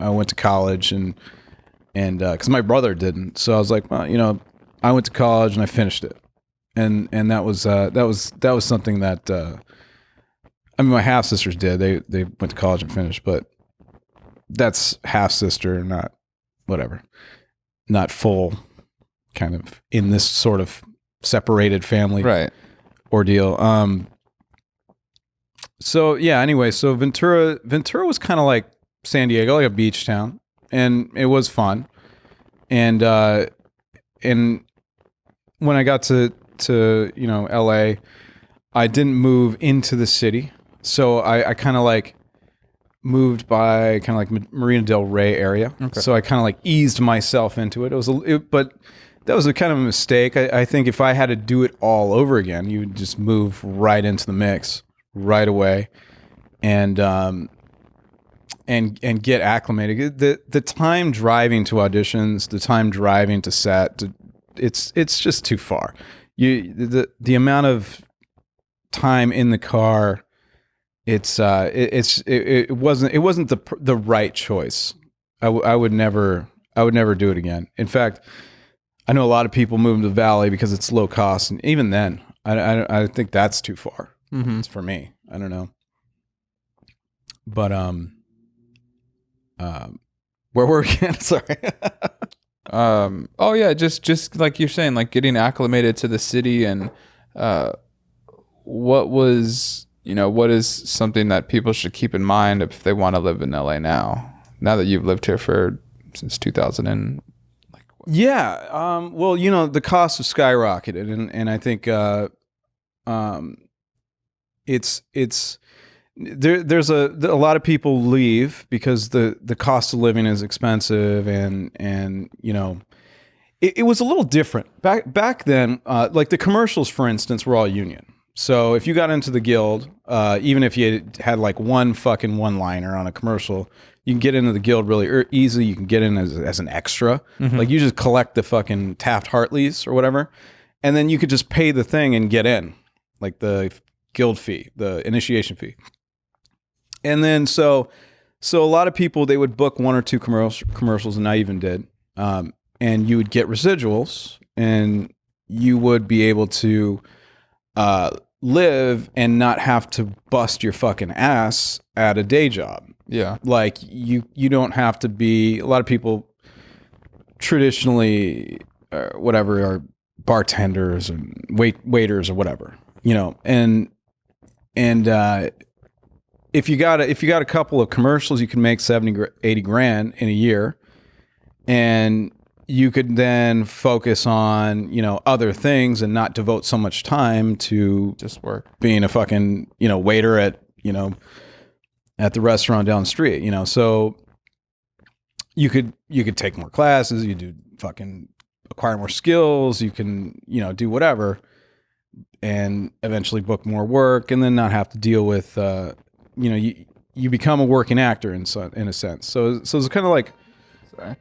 went to college and because my brother didn't. So I was like, well, you know, I went to college and I finished it. And that was something that, I mean, my half sisters did. They went to college and finished, but that's half sister, not whatever, not full kind of in this sort of separated family Right. ordeal. So yeah, anyway, so Ventura was kind of like San Diego, like a beach town, and it was fun. And when I got to LA, I didn't move into the city. So I kind of like moved by kind of like Marina Del Rey area. Okay. So I kind of like eased myself into it. But that was a kind of a mistake. I think if I had to do it all over again, you would just move right into the mix right away, and get acclimated. The time driving to auditions, the time driving to set, it's just too far. The amount of time in the car, it wasn't the right choice. I would never do it again. In fact, I know a lot of people move to the Valley because it's low cost, and even then, I think that's too far. Mm-hmm. It's for me. I don't know. But where were we again? Sorry. Oh yeah, just like you're saying, like getting acclimated to the city, and what is something that people should keep in mind if they want to live in LA now that you've lived here since 2000 and yeah. Well, the costs have skyrocketed, and I think it's there's a lot of people leave because the cost of living is expensive, and it was a little different back then. Like the commercials, for instance, were all union. So if you got into the guild, even if you had like one fucking one-liner on a commercial, you can get into the guild really easily. You can get in as an extra. Mm-hmm. Like you just collect the fucking Taft-Hartleys or whatever, and then you could just pay the thing and get in, like the guild fee, the initiation fee. And then so a lot of people, they would book one or two commercials, and I even did, and you would get residuals, and you would be able to live and not have to bust your fucking ass at a day job. yeah. Like you don't have to be. A lot of people traditionally, whatever, are bartenders and waiters or whatever, and if you got a couple of commercials, you can make 70, 80 grand in a year, and you could then focus on, other things and not devote so much time to Just work. being a fucking, waiter at the restaurant down the street, so you could take more classes, you do fucking acquire more skills, you can, do whatever, and eventually book more work, and then not have to deal with, you become a working actor in a sense. So it's kind of like, Sorry.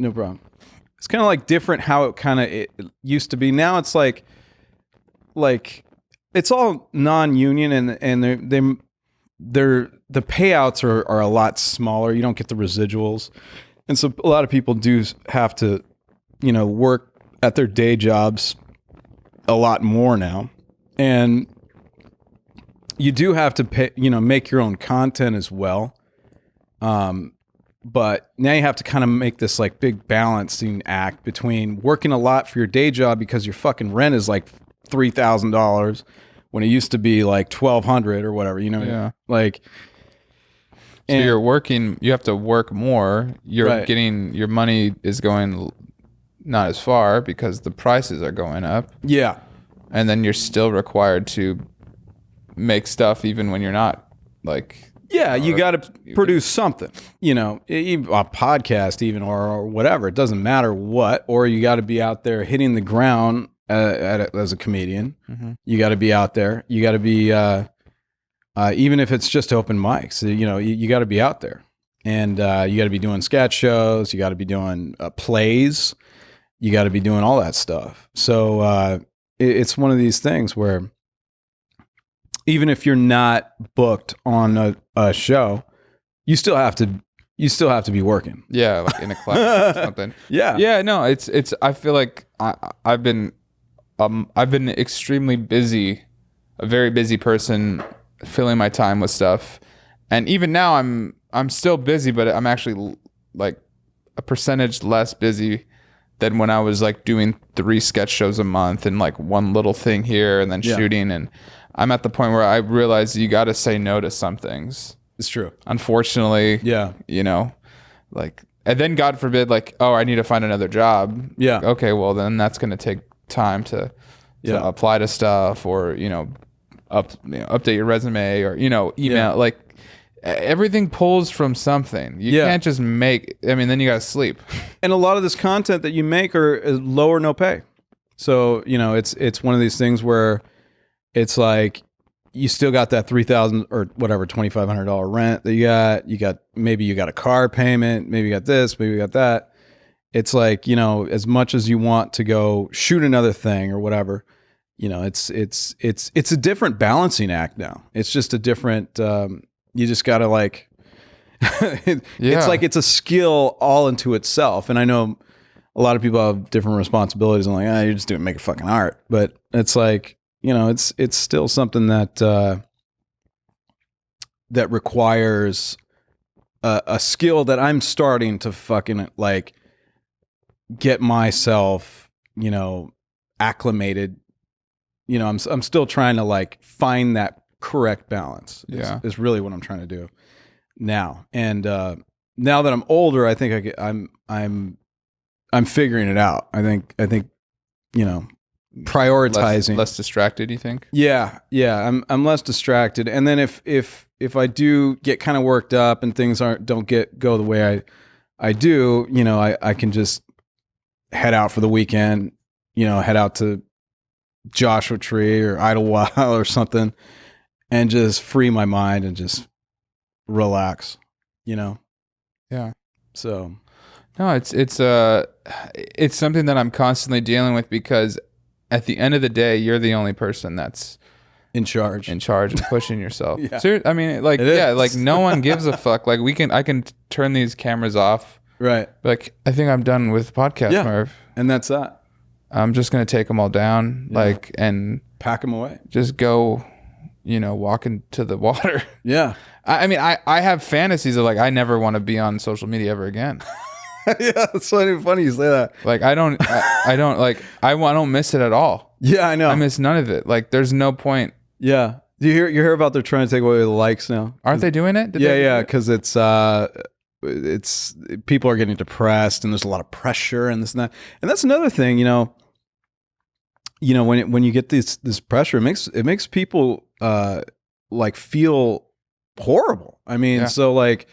no problem. It's kind of like different how it used to be. Now it's like it's all non-union, and the payouts are a lot smaller. You don't get the residuals, and so a lot of people do have to, work at their day jobs a lot more now, and you do have to pay, make your own content as well. But now you have to kind of make this like big balancing act between working a lot for your day job because your fucking rent is like $3,000 when it used to be like $1,200 or whatever, Yeah. like. So you're working. You have to work more. You're Right. getting your money is going not as far because the prices are going up, Yeah. and then you're still required to make stuff even when you're not like. Yeah, you got to produce something, a podcast even or whatever. It doesn't matter what, or you got to be out there hitting the ground as a comedian. Mm-hmm. You got to be out there. You got to be, even if it's just open mics, you got to be out there, and you got to be doing sketch shows. You got to be doing plays. You got to be doing all that stuff. So it's one of these things where, even if you're not booked on a show, you still have to be working. Yeah, like in a class or something. Yeah. Yeah, no, it's I feel like I've been extremely busy, a very busy person, filling my time with stuff. And even now I'm still busy, but I'm actually like a percentage less busy than when I was like doing 3 sketch shows a month and like one little thing here and then shooting. And I'm at the point where I realize you got to say no to some things. It's true. Unfortunately, you know, like, and then God forbid, like, oh, I need to find another job. Yeah. Okay, well then that's going to take time to apply to stuff, or update your resume, or email. Like everything pulls from something. You can't just make. I mean, then you got to sleep. And a lot of this content that you make is low or no pay. So it's one of these things where it's like you still got that $3,000 or whatever $2,500 rent that you got maybe you got a car payment, maybe you got this, maybe you got that. It's like, as much as you want to go shoot another thing or whatever, it's a different balancing act now. It's just a different you just got to like it's like it's a skill all into itself. And I know a lot of people have different responsibilities and like, you're just doing make fucking art, but it's like, it's still something that that requires a skill that I'm starting to fucking like get myself, acclimated. I'm still trying to like find that correct balance. Is really what I'm trying to do now. And now that I'm older, I think I'm figuring it out. I think prioritizing, less distracted, you think? Yeah I'm less distracted. And then if I do get kind of worked up and things don't go the way I do, I can just head out for the weekend, head out to Joshua Tree or Idlewild or something and just free my mind and just relax, Yeah. So no, it's something that I'm constantly dealing with, because at the end of the day, you're the only person that's in charge and pushing yourself. I mean, like, is. like no one gives a fuck. Like I can turn these cameras off. Right. Like, I think I'm done with podcast, Merv. And that's that. I'm just going to take them all down, and pack them away. Just go, walk into the water. Yeah. I mean, I have fantasies of like, I never want to be on social media ever again. Yeah, it's funny you say that. Like, I don't miss it at all. Yeah, I know. I miss none of it. Like, there's no point. Yeah. Do you hear about they're trying to take away the likes now? Aren't they doing it? Because it's people are getting depressed and there's a lot of pressure and this and that. And that's another thing, when you get this pressure, it makes people like feel horrible. I mean, so like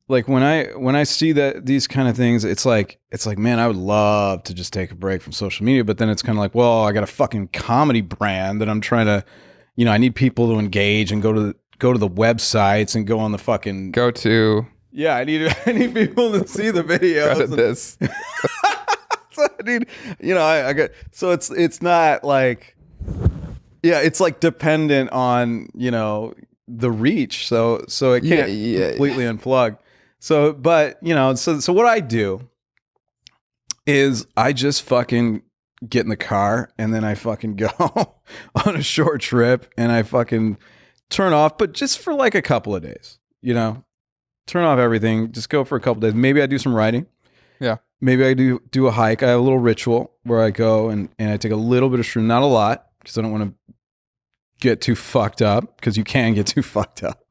when I see that these kind of things, it's like, man, I would love to just take a break from social media, but then it's kind of like, well, I got a fucking comedy brand that I'm trying to, I need people to engage and go to the websites and go on the fucking I need people to see the videos. Go to this. So I need, I got, so it's not like, it's like dependent on, the reach. So it can't completely unplug. So, but, so what I do is I just fucking get in the car and then I fucking go on a short trip and I fucking turn off, but just for like a couple of days, turn off everything, just go for a couple of days. Maybe I do some writing. Yeah. Maybe I do a hike. I have a little ritual where I go and I take a little bit of shroom, not a lot, because I don't want to get too fucked up, because you can get too fucked up.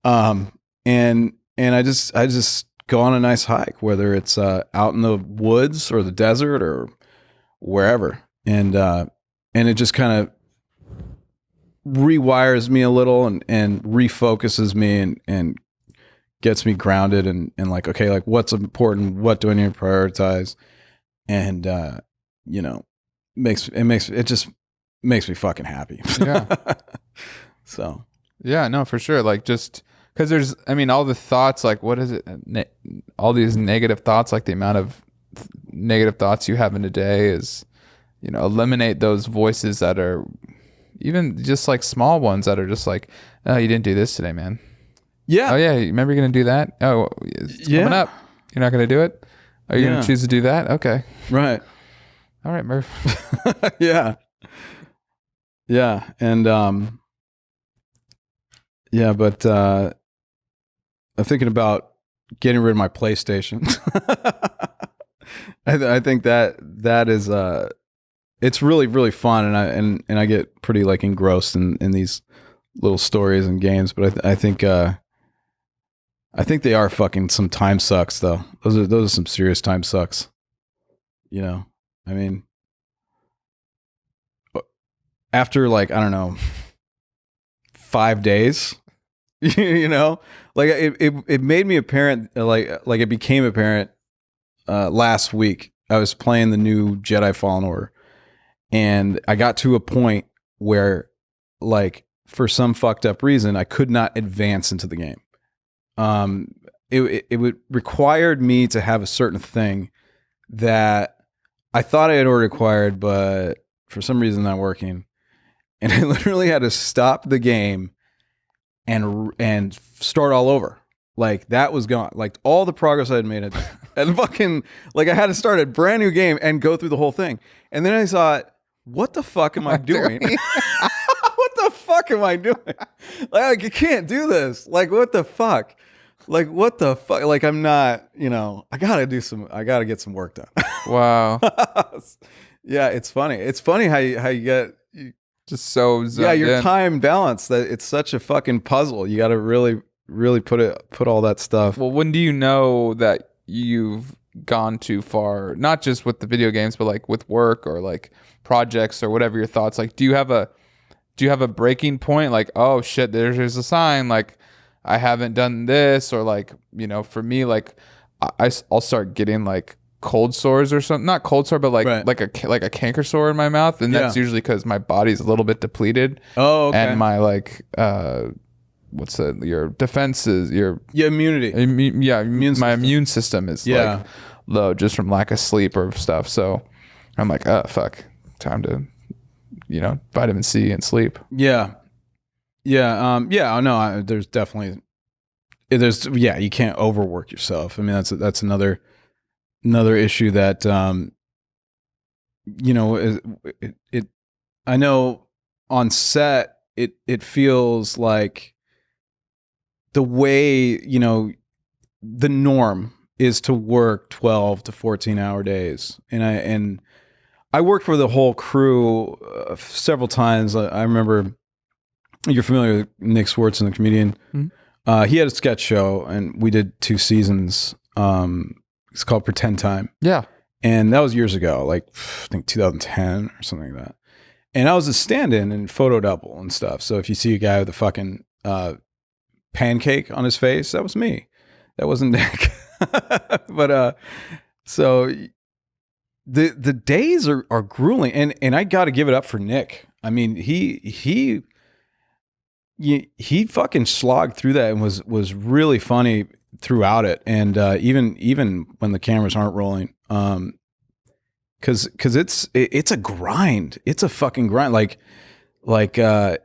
And I just go on a nice hike, whether it's out in the woods or the desert or wherever. And it just kind of rewires me a little and refocuses me and gets me grounded and like, okay, like what's important? What do I need to prioritize? And, it just makes me fucking happy. Yeah. So. Yeah, no, for sure. Like, just because there's, I mean, all the thoughts, like, what is it? All these negative thoughts, like the amount of negative thoughts you have in a day is, eliminate those voices that are even just like small ones that are just like, oh, you didn't do this today, man. Yeah. Oh yeah. Remember you're going to do that? Oh, it's coming up. You're not going to do it? Are you going to choose to do that? Okay. Right. All right, Murph. Yeah. Yeah. And, but I'm thinking about getting rid of my PlayStation. I think that is it's really really fun, and I get pretty like engrossed in these little stories and games. But I think they are fucking some time sucks though. Those are some serious time sucks. You know, I mean, after like I don't know 5 days, you know, like it made me apparent like it became apparent last week. I was playing the new Jedi Fallen Order, and I got to a point where, like, for some fucked up reason, I could not advance into the game. It would required me to have a certain thing that I thought I had already acquired, but for some reason not working. And I literally had to stop the game and start all over. Like that was gone. Like all the progress I had made, and fucking like I had to start a brand new game and go through the whole thing. And then I thought, what the fuck am I doing? What the fuck am I doing? Like I can't do this. Like what the fuck? Like what the fuck? Like I'm not. You know, I gotta get some work done. Wow. Yeah, it's funny. It's funny how you get. Just so your time balance, that it's such a fucking puzzle. You got to really put all that stuff. Well, when do you know that you've gone too far? Not just with the video games, but like with work or like projects or whatever your thoughts. Like, do you have a breaking point? Like, oh shit, there's a sign. Like, I haven't done this, or like, you know, for me, like, I'll start getting like cold sores or something. Not cold sore, but like Right. like a canker sore in my mouth, and that's usually because my body's a little bit depleted. Oh, okay. And my like what's that? Your defenses, your immunity. Immune system is like low just from lack of sleep or stuff. So I'm like, oh fuck, time to, you know, vitamin C and sleep. Yeah. No, there's definitely you can't overwork yourself. I mean, that's another issue that you know it I know on set it feels like the way, you know, the norm is to work 12 to 14 hour days, and I worked for the whole crew several times. I remember, you're familiar with Nick Swartzen, the comedian. Mm-hmm. He had a sketch show and we did 2 seasons. It's called Pretend Time. Yeah. And that was years ago, like I think 2010 or something like that. And I was a stand-in and photo double and stuff. So if you see a guy with a fucking pancake on his face, that was me. That wasn't Nick. But so the days are grueling, and I got to give it up for Nick. I mean, he fucking slogged through that and was really funny throughout it, and even when the cameras aren't rolling, because it's a grind. It's a fucking grind. Like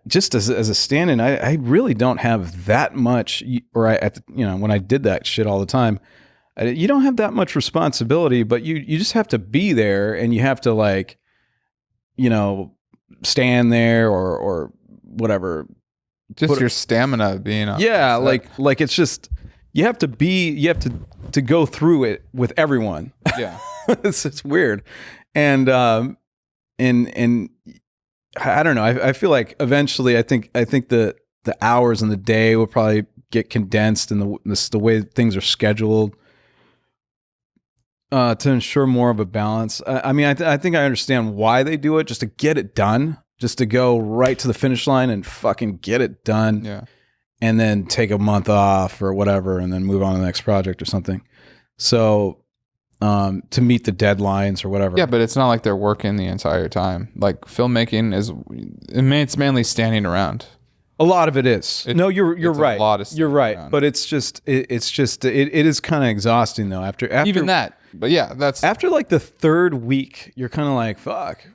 just as a stand-in, I really don't have that much. Or when I did that shit all the time, you don't have that much responsibility, but you just have to be there, and you have to, like, you know, stand there or whatever. Just your stamina being on. Yeah, like it's just you have to go through it with everyone. Yeah. It's weird. And I don't know. I feel like eventually I think the hours in the day will probably get condensed, and the way things are scheduled to ensure more of a balance. I mean, I think I understand why they do it, just to get it done. Just to go right to the finish line and fucking get it done. Yeah. And then take a month off or whatever, and then move on to the next project or something. So, to meet the deadlines or whatever. Yeah, but it's not like they're working the entire time. Like, filmmaking it's mainly standing around. A lot of it is. You're right. A lot of you're right. around. But it is kind of exhausting though. After even that. But yeah, that's after like the 3rd week, you're kind of like, fuck.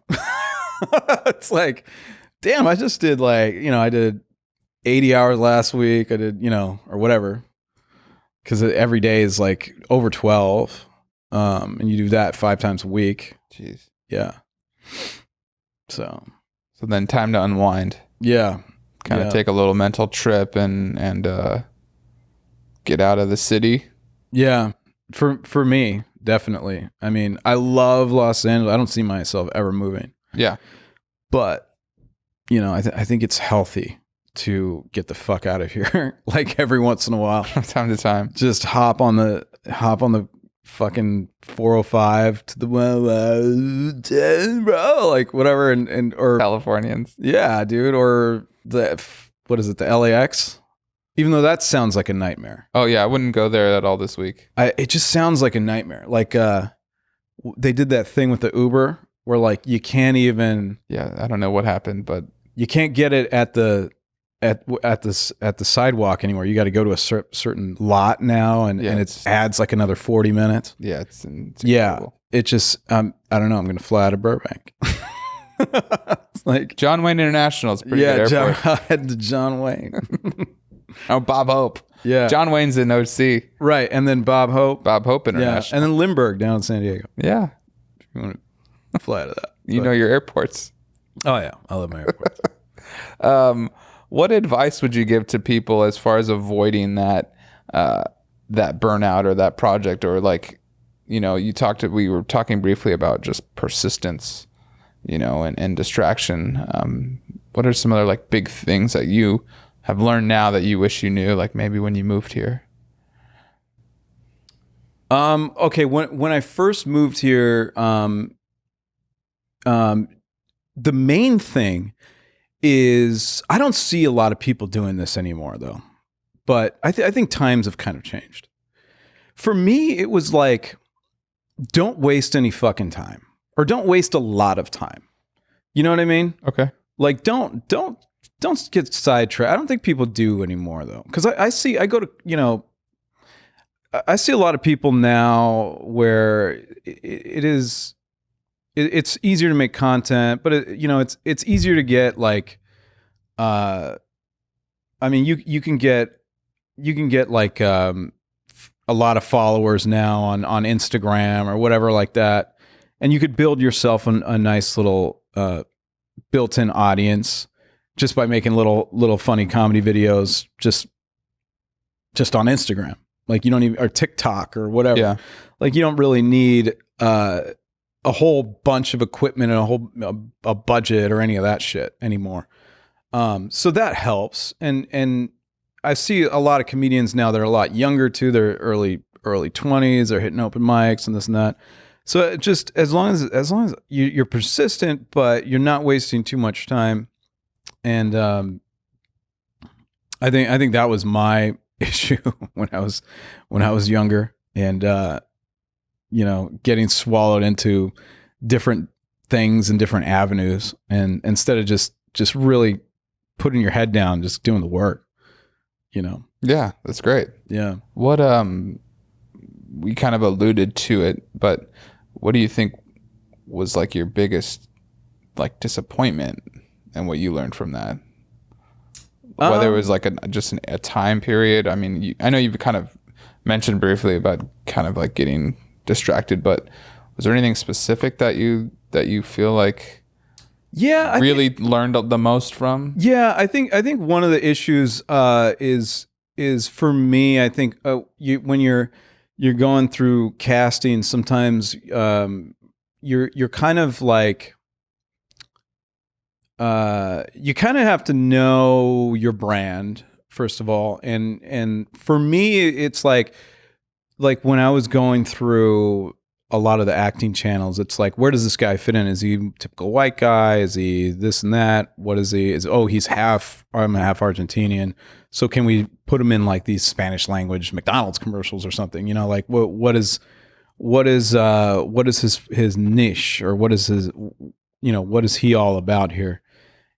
It's like, damn, I just did, like, you know, I did 80 hours last week. I did, you know, or whatever. Because every day is like over 12. And you do that 5 times a week. Jeez. Yeah. So then time to unwind. Yeah. Kind of take a little mental trip and get out of the city. Yeah. For me, definitely. I mean, I love Los Angeles. I don't see myself ever moving. Yeah. But, you know, I think it's healthy to get the fuck out of here like every once in a while. From time to time. Just hop on the fucking 405 to the 10, bro, like whatever, and or Californians. yeah, dude, or what is it, the LAX? Even though that sounds like a nightmare. Oh yeah, I wouldn't go there at all this week. It just sounds like a nightmare. Like they did that thing with the Uber where like you can't even. Yeah, I don't know what happened, but you can't get it at the sidewalk anymore. You got to go to a certain lot now, and it adds like another 40 minutes. Yeah, it's incredible. It just I don't know. I'm gonna fly out of Burbank. It's like John Wayne International. It's pretty good airport. I had to John Wayne. Oh, Bob Hope. Yeah, John Wayne's in OC. Right, and then Bob Hope International. Yeah, and then Lindbergh down in San Diego. Yeah, if you want to fly out of that. You know your airports. Oh yeah, I love my airports. What advice would you give to people as far as avoiding that burnout or that project, or like, you know, we were talking briefly about just persistence, you know, and distraction. What are some other like big things that you have learned now that you wish you knew, like maybe when you moved here? Okay, when I first moved here, the main thing is I don't see a lot of people doing this anymore, though. But I think times have kind of changed. For me, it was like, don't waste any fucking time, or don't waste a lot of time. You know what I mean? Okay. Like, don't get sidetracked. I don't think people do anymore, though, because I see a lot of people now where it's easier to make content, but it's easier to get like, I mean, you can get like a lot of followers now on Instagram or whatever like that, and you could build yourself a nice little built-in audience just by making little funny comedy videos just on Instagram. Like you don't even, or TikTok or whatever. Yeah. Like you don't really need a whole bunch of equipment and a budget or any of that shit anymore. So that helps. And I see a lot of comedians now that are a lot younger too. They're early 20s. They're hitting open mics and this and that. So just as long as you're persistent, but you're not wasting too much time. And I think that was my issue when I was younger, and getting swallowed into different things and different avenues, and instead of just really putting your head down, just doing the work, Yeah, that's great. Yeah. What we kind of alluded to it, but what do you think was like your biggest like disappointment and what you learned from that? Whether it was like just a time period. I mean, I know you've kind of mentioned briefly about kind of like getting distracted, but was there anything specific that you feel like really learned the most from? Yeah, I think one of the issues is for me, I think when you're going through casting, sometimes you're kind of like you kind of have to know your brand first of all, and for me it's like when I was going through a lot of the acting channels, it's like, where does this guy fit in? Is he a typical white guy? Is he this and that? What is he? He's half, I'm half Argentinian. So can we put him in like these Spanish language McDonald's commercials or something? Like what is his niche, or what is his, what is he all about here?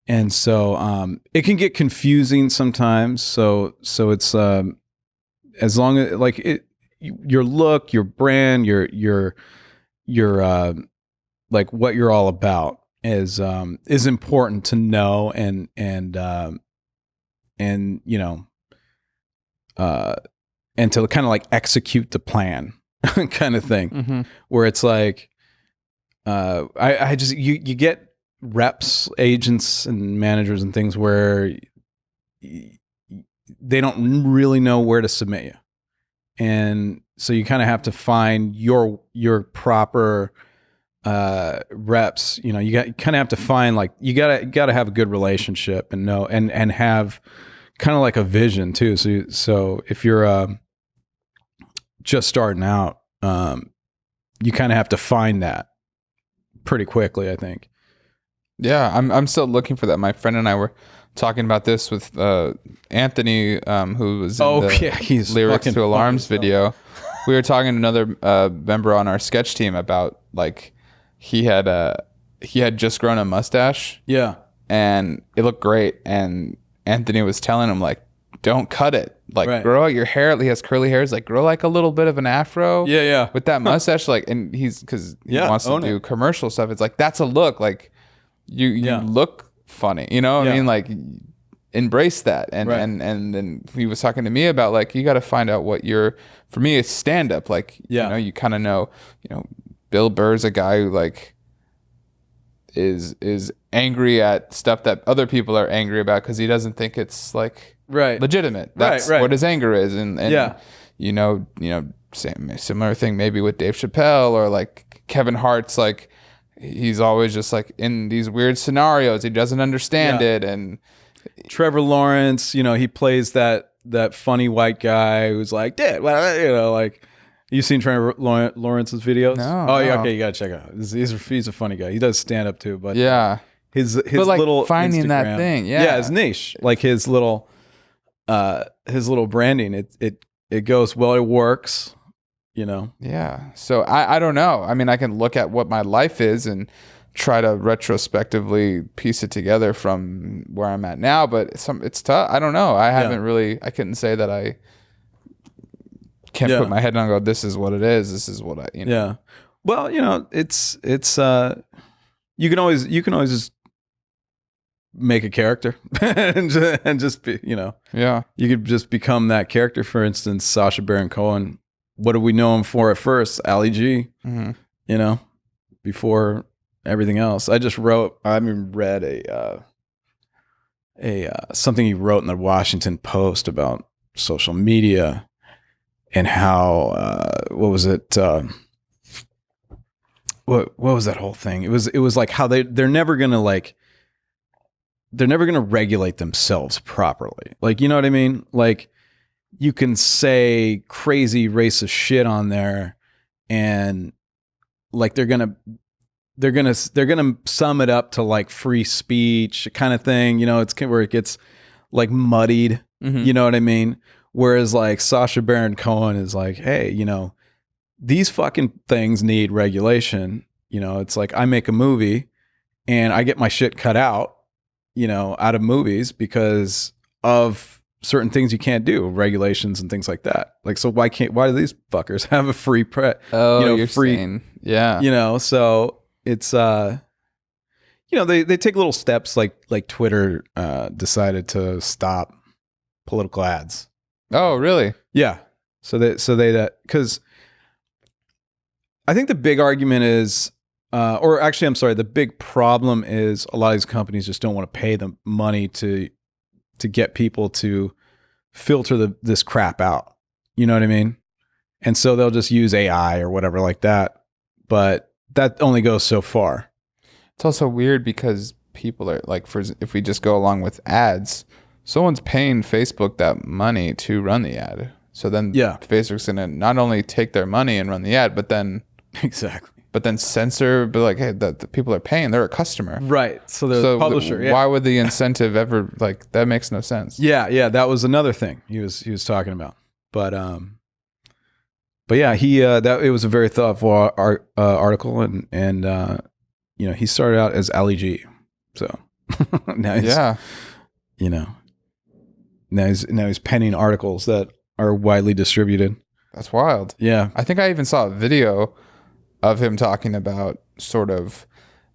And so it can get confusing sometimes. So it's as long as like your look, your brand, your like what you're all about is important to know, and and to kind of like execute the plan kind of thing. Mm-hmm. Where it's like I just you get reps, agents and managers and things where they don't really know where to submit you. And so you kind of have to find your proper reps. You know, you kind of have to find, like, you gotta have a good relationship and know and have kind of like a vision too. So if you're just starting out, you kind of have to find that pretty quickly, I think. Yeah, I'm still looking for that. My friend and I were talking about this with Anthony, who was in he's lyrics fucking to Alarms funny, video. We were talking to another member on our sketch team about, like, he had just grown a mustache. Yeah. And it looked great. And Anthony was telling him, like, don't cut it. Like, Right. grow out your hair. He has curly hairs. Like, grow like a little bit of an afro. Yeah. With that mustache. Like, and because he Yeah, wants to own do it. commercial stuff. It's like, that's a look. Like, you Yeah. look funny. You know what I Yeah. mean? Like, embrace that. And, Right. and then he was talking to me about, like, you got to find out what for me, it's stand up. Like, Yeah. you know, you kind of know, you know, Bill Burr's a guy who, like, is angry at stuff that other people are angry about because he doesn't think it's, like, Right. legitimate. That's Right. what his anger is. And Yeah. you know, similar thing maybe with Dave Chappelle or, like, Kevin Hart's, like, he's always just, like, in these weird scenarios. He doesn't understand Yeah. it. And Trevor Lawrence, you know, he plays that funny white guy who's like, "Dad, well," you know, like, you seen Trevor Lawrence's videos? No, Oh, yeah, no. okay, you gotta check it out. He's a funny guy. He does stand up too, but yeah, his but, like, little finding that Instagram- thing, yeah. his niche, like his little branding, it goes well. It works, you know. yeah. So I don't know. I mean, I can look at what my life is and try to retrospectively piece it together from where I'm at now, but it's tough. I don't know. I haven't really. I couldn't say that I can't Yeah. put my head down and go, this is what it is. This is what I, you know. Yeah. Well, you know, it's you can always just make a character and just be, you know, Yeah. you could just become that character. For instance, Sacha Baron Cohen. What do we know him for at first? Ali G, Mm-hmm. you know, before everything else. I read something he wrote in the Washington Post about social media and how what was it? What was that whole thing? It was like how they're never gonna regulate themselves properly. Like, you know what I mean? Like, you can say crazy racist shit on there, and, like, they're gonna sum it up to, like, free speech kind of thing. You know, it's where it gets, like, muddied. Mm-hmm. You know what I mean? Whereas, like, Sacha Baron Cohen is like, hey, you know, these fucking things need regulation. You know, it's like, I make a movie and I get my shit cut out, you know, out of movies because of certain things you can't do, regulations and things like that. Like, so why do these fuckers have a free Oh, you know, you're free, saying, yeah. you know, so it's, you know, they take little steps, like Twitter decided to stop political ads. Oh, really? Yeah. So because I think the big argument is, or actually, I'm sorry, the big problem is a lot of these companies just don't want to pay the money to get people to filter this crap out. You know what I mean? And so they'll just use AI or whatever like that. But that only goes so far. It's also weird because people are like, if we just go along with ads, someone's paying Facebook that money to run the ad. So then Facebook's going to not only take their money and run the ad, but then exactly. But then censor, but like, hey, the people are paying, they're a customer. Right. So the publisher. Yeah. Why would the incentive ever, like, that makes no sense. Yeah, that was another thing he was talking about. But yeah, it was a very thoughtful article, and you know, he started out as Ali G. So now he's, you know, now he's penning articles that are widely distributed. That's wild. Yeah. I think I even saw a video of him talking about sort of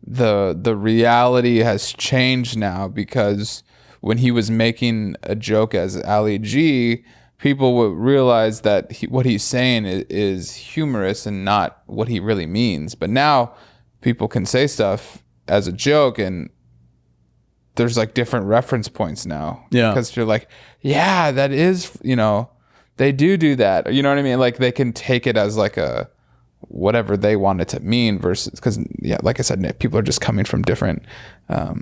the reality has changed now, because when he was making a joke as Ali G, people would realize that what he's saying is humorous and not what he really means. But now people can say stuff as a joke, and there's like different reference points now. Yeah. Because you're like, yeah, that is, you know, They do that. You know what I mean? Like they can take it as like a whatever they want it to mean versus because yeah, like I said, Nick, people are just coming from different, a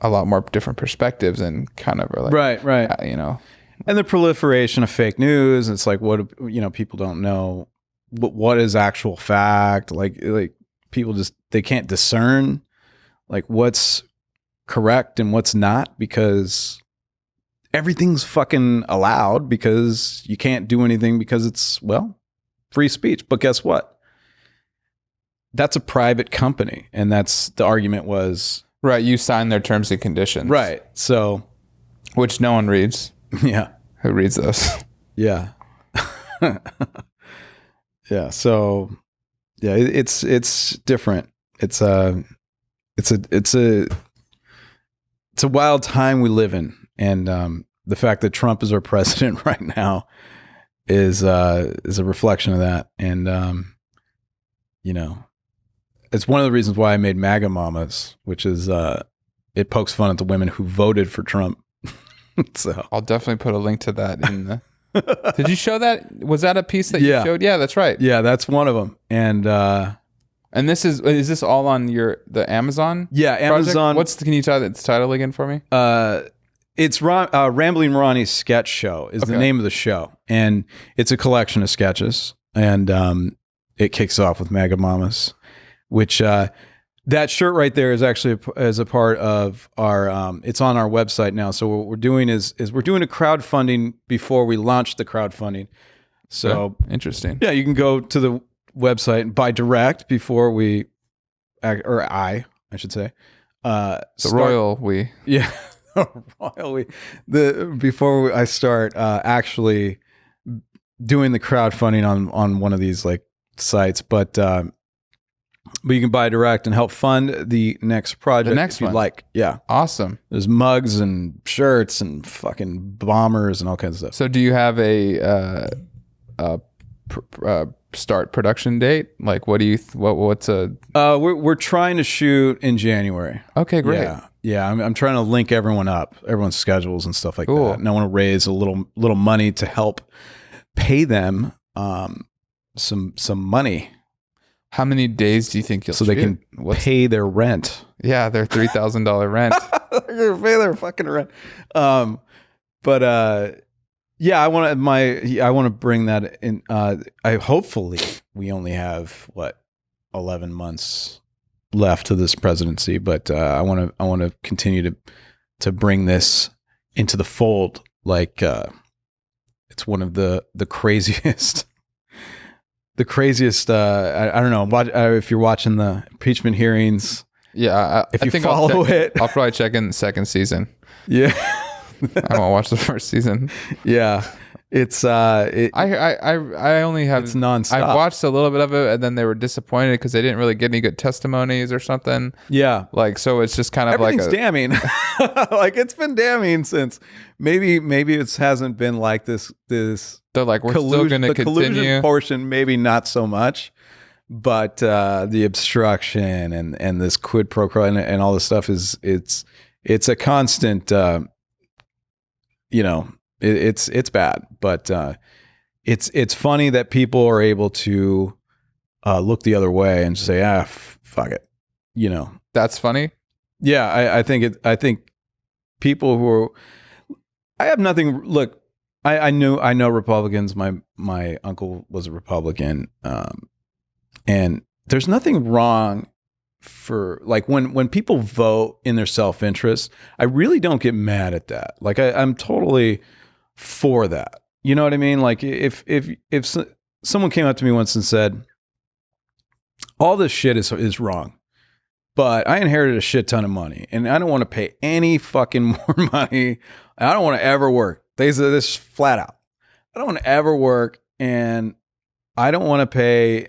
lot more different perspectives and kind of are like right. you know, And the proliferation of fake news. It's like what people don't know what is actual fact. Like people just they can't discern like what's correct and what's not because everything's fucking allowed because you can't do anything because it's, well, free speech. But guess what? That's a private company. And that's the argument was. Right. You sign their terms and conditions. Right. So. Which no one reads. Yeah. Who reads those? Yeah. Yeah. So yeah, it's different. It's a wild time we live in. And the fact that Trump is our president right now is a reflection of that. And it's one of the reasons why I made MAGA Mamas, which is it pokes fun at the women who voted for Trump. So I'll definitely put a link to that in the. Did you show that? Was that a piece that you showed? Yeah, that's right. Yeah, that's one of them. And this is this all on the Amazon? Yeah, Amazon. Project? Can you tell the title again for me? It's Rambling Ronnie's Sketch Show is the name of the show, and it's a collection of sketches, and it kicks off with MAGA Mamas, which that shirt right there is actually as a part of our. It's on our website now. So what we're doing is we're doing a crowdfunding before we launch the crowdfunding. So interesting. Yeah, you can go to the website and buy direct before we, I should say, royal we. Yeah. Before I start actually doing the crowdfunding on one of these like sites, but you can buy direct and help fund the next project. The next one, like, yeah, awesome. There's mugs and shirts and fucking bombers and all kinds of stuff. So, do you have a start production date? Like, what do you what's a? We're trying to shoot in January. Okay, great. Yeah, I'm trying to link everyone's schedules and stuff like that. And I want to raise a little money to help pay them some money. How many days do you think you'll so shoot? They can pay their rent? Yeah, their $3,000 rent. They're gonna pay their fucking rent. Yeah, I want to bring that in. Hopefully we only have 11 months left to this presidency, but I want to continue to bring this into the fold. Like it's one of the craziest. The craziest. I don't know. If you're watching the impeachment hearings. Yeah, if you follow it, I'll probably check in the second season. Yeah. I won't watch the first season. Yeah, it's I only have it's nonstop. I've watched a little bit of it, and then they were disappointed because they didn't really get any good testimonies or something. Yeah, like so it's just kind of everything's damning. Like it's been damning since maybe it hasn't been like this. They're like we're still going to continue. Collusion portion, maybe not so much, but the obstruction and this quid pro quo and all this stuff it's a constant. It's bad, but it's funny that people are able to look the other way and say, fuck it. That's funny. Yeah, I think people who are, I have nothing. Look, I know Republicans. My uncle was a Republican, and there's nothing wrong for like when people vote in their self-interest. I really don't get mad at that. Like I'm totally for that. You know what I mean? Like if someone came up to me once and said, all this shit is wrong, but I inherited a shit ton of money and I don't want to pay any fucking more money. I don't want to ever work. They say this flat out. I don't want to ever work, and I don't want to pay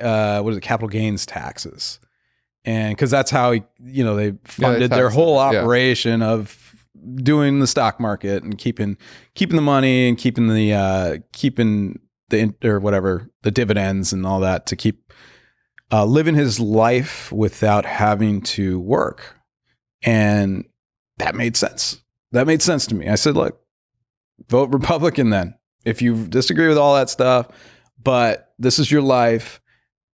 capital gains taxes. And because that's how they funded their whole operation of doing the stock market and keeping the money and keeping the dividends and all that to keep living his life without having to work. And that made sense. That made sense to me. I said, look, vote Republican then. if you disagree with all that stuff, but this is your life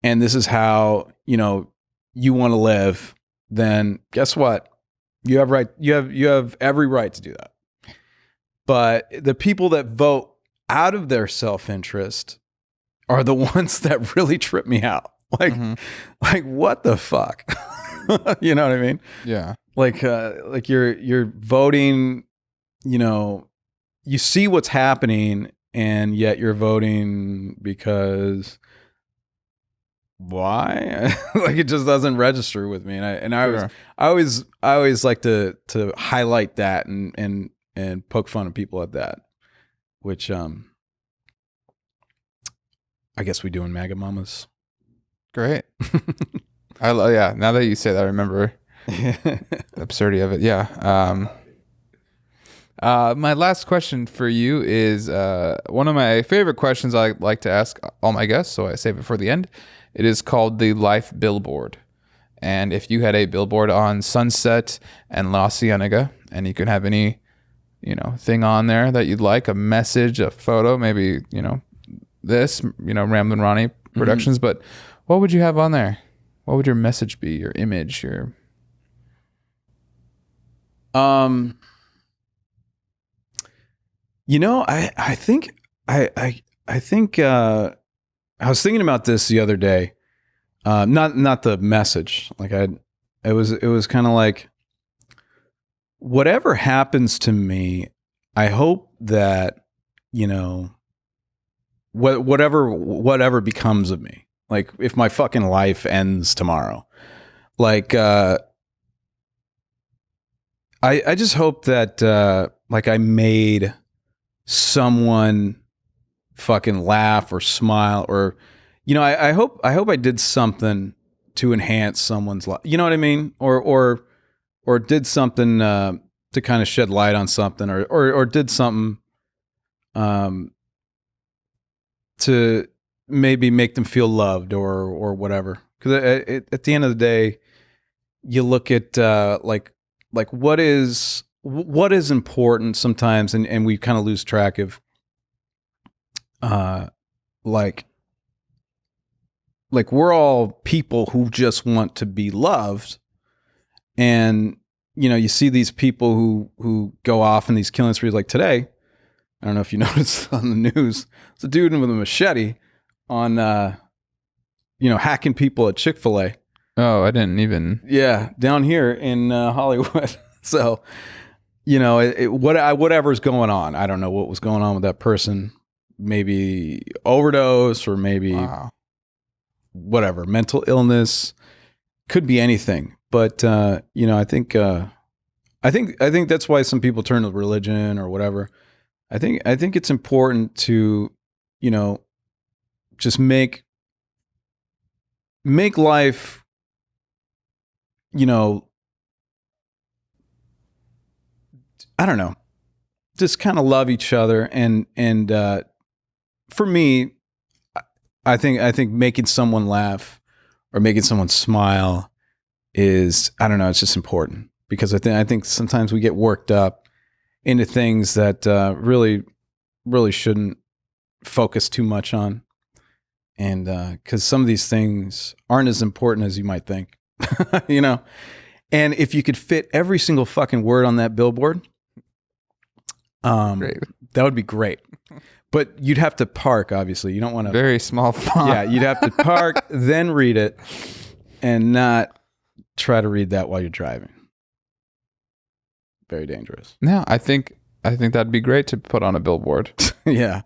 and this is how, you want to live, then guess what? You have every right to do that. But the people that vote out of their self-interest are the ones that really trip me out. Like what the fuck? You know what I mean? Yeah. Like you're voting, you see what's happening and yet you're voting because why? Like it just doesn't register with me. And I always like to highlight that and poke fun at people at that, which I guess we do in MAGA Mamas. Great. Yeah. Now that you say that, I remember the absurdity of it. Yeah. My last question for you is one of my favorite questions I like to ask all my guests, so I save it for the end. It is called the life billboard. And if you had a billboard on Sunset and La Cienega, and you could have any, thing on there that you'd like, a message, a photo, maybe, this, Ramblin' Ronnie Productions, but what would you have on there? What would your message be, your image, your... I think I was thinking about this the other day. Not the message. It was kind of like, whatever happens to me, I hope that, whatever becomes of me, like if my fucking life ends tomorrow, I just hope that, I made someone fucking laugh or smile or, I hope I did something to enhance someone's life. You know what I mean? Or did something, to kind of shed light on something or did something, to maybe make them feel loved or whatever. Cause at the end of the day, you look at, what is important sometimes, and we kind of lose track of, we're all people who just want to be loved, and you see these people who go off in these killing sprees. Like today, I don't know if you noticed on the news, it's a dude with a machete on, hacking people at Chick-fil-A. Oh, I didn't even... Yeah, down here in Hollywood. So, whatever's going on, I don't know what was going on with that person. Maybe overdose or maybe whatever, mental illness, could be anything. But I think that's why some people turn to religion or whatever. I think it's important to, just make life, I don't know, just kind of love each other. And for me, I think making someone laugh or making someone smile is, I don't know, it's just important, because I think sometimes we get worked up into things that really shouldn't focus too much on. And because some of these things aren't as important as you might think, and if you could fit every single fucking word on that billboard, Great. that would be great. But you'd have to park, obviously. You don't want to... Very small font. Yeah, you'd have to park, then read it, and not try to read that while you're driving. Very dangerous. Yeah, I think that'd be great to put on a billboard. Yeah.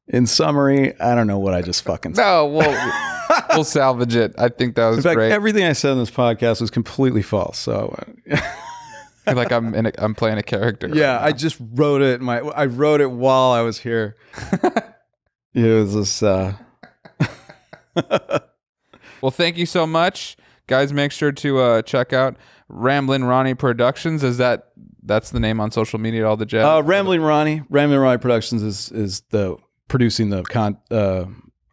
In summary, I don't know what I just fucking said. No, we'll salvage it. I think that was in fact, great. Everything I said in this podcast was completely false. So... Like I'm playing a character. Yeah, right I just wrote it. I wrote it while I was here. It was this. Well, thank you so much, guys. Make sure to check out Ramblin' Ronnie Productions. That's the name on social media? All the jazz. Ramblin' Ronnie Productions is the producing the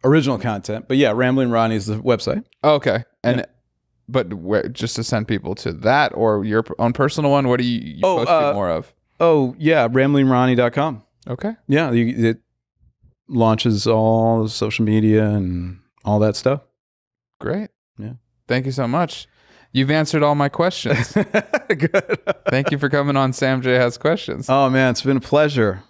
original content. But yeah, Ramblin' Ronnie is the website. Oh, okay, and. Yeah. But just to send people to that or your own personal one, what do you post more of? Oh, yeah, ramblingronnie.com. Okay. Yeah, it launches all the social media and all that stuff. Great. Yeah. Thank you so much. You've answered all my questions. Good. Thank you for coming on Sam Jae Has Questions. Oh man, it's been a pleasure.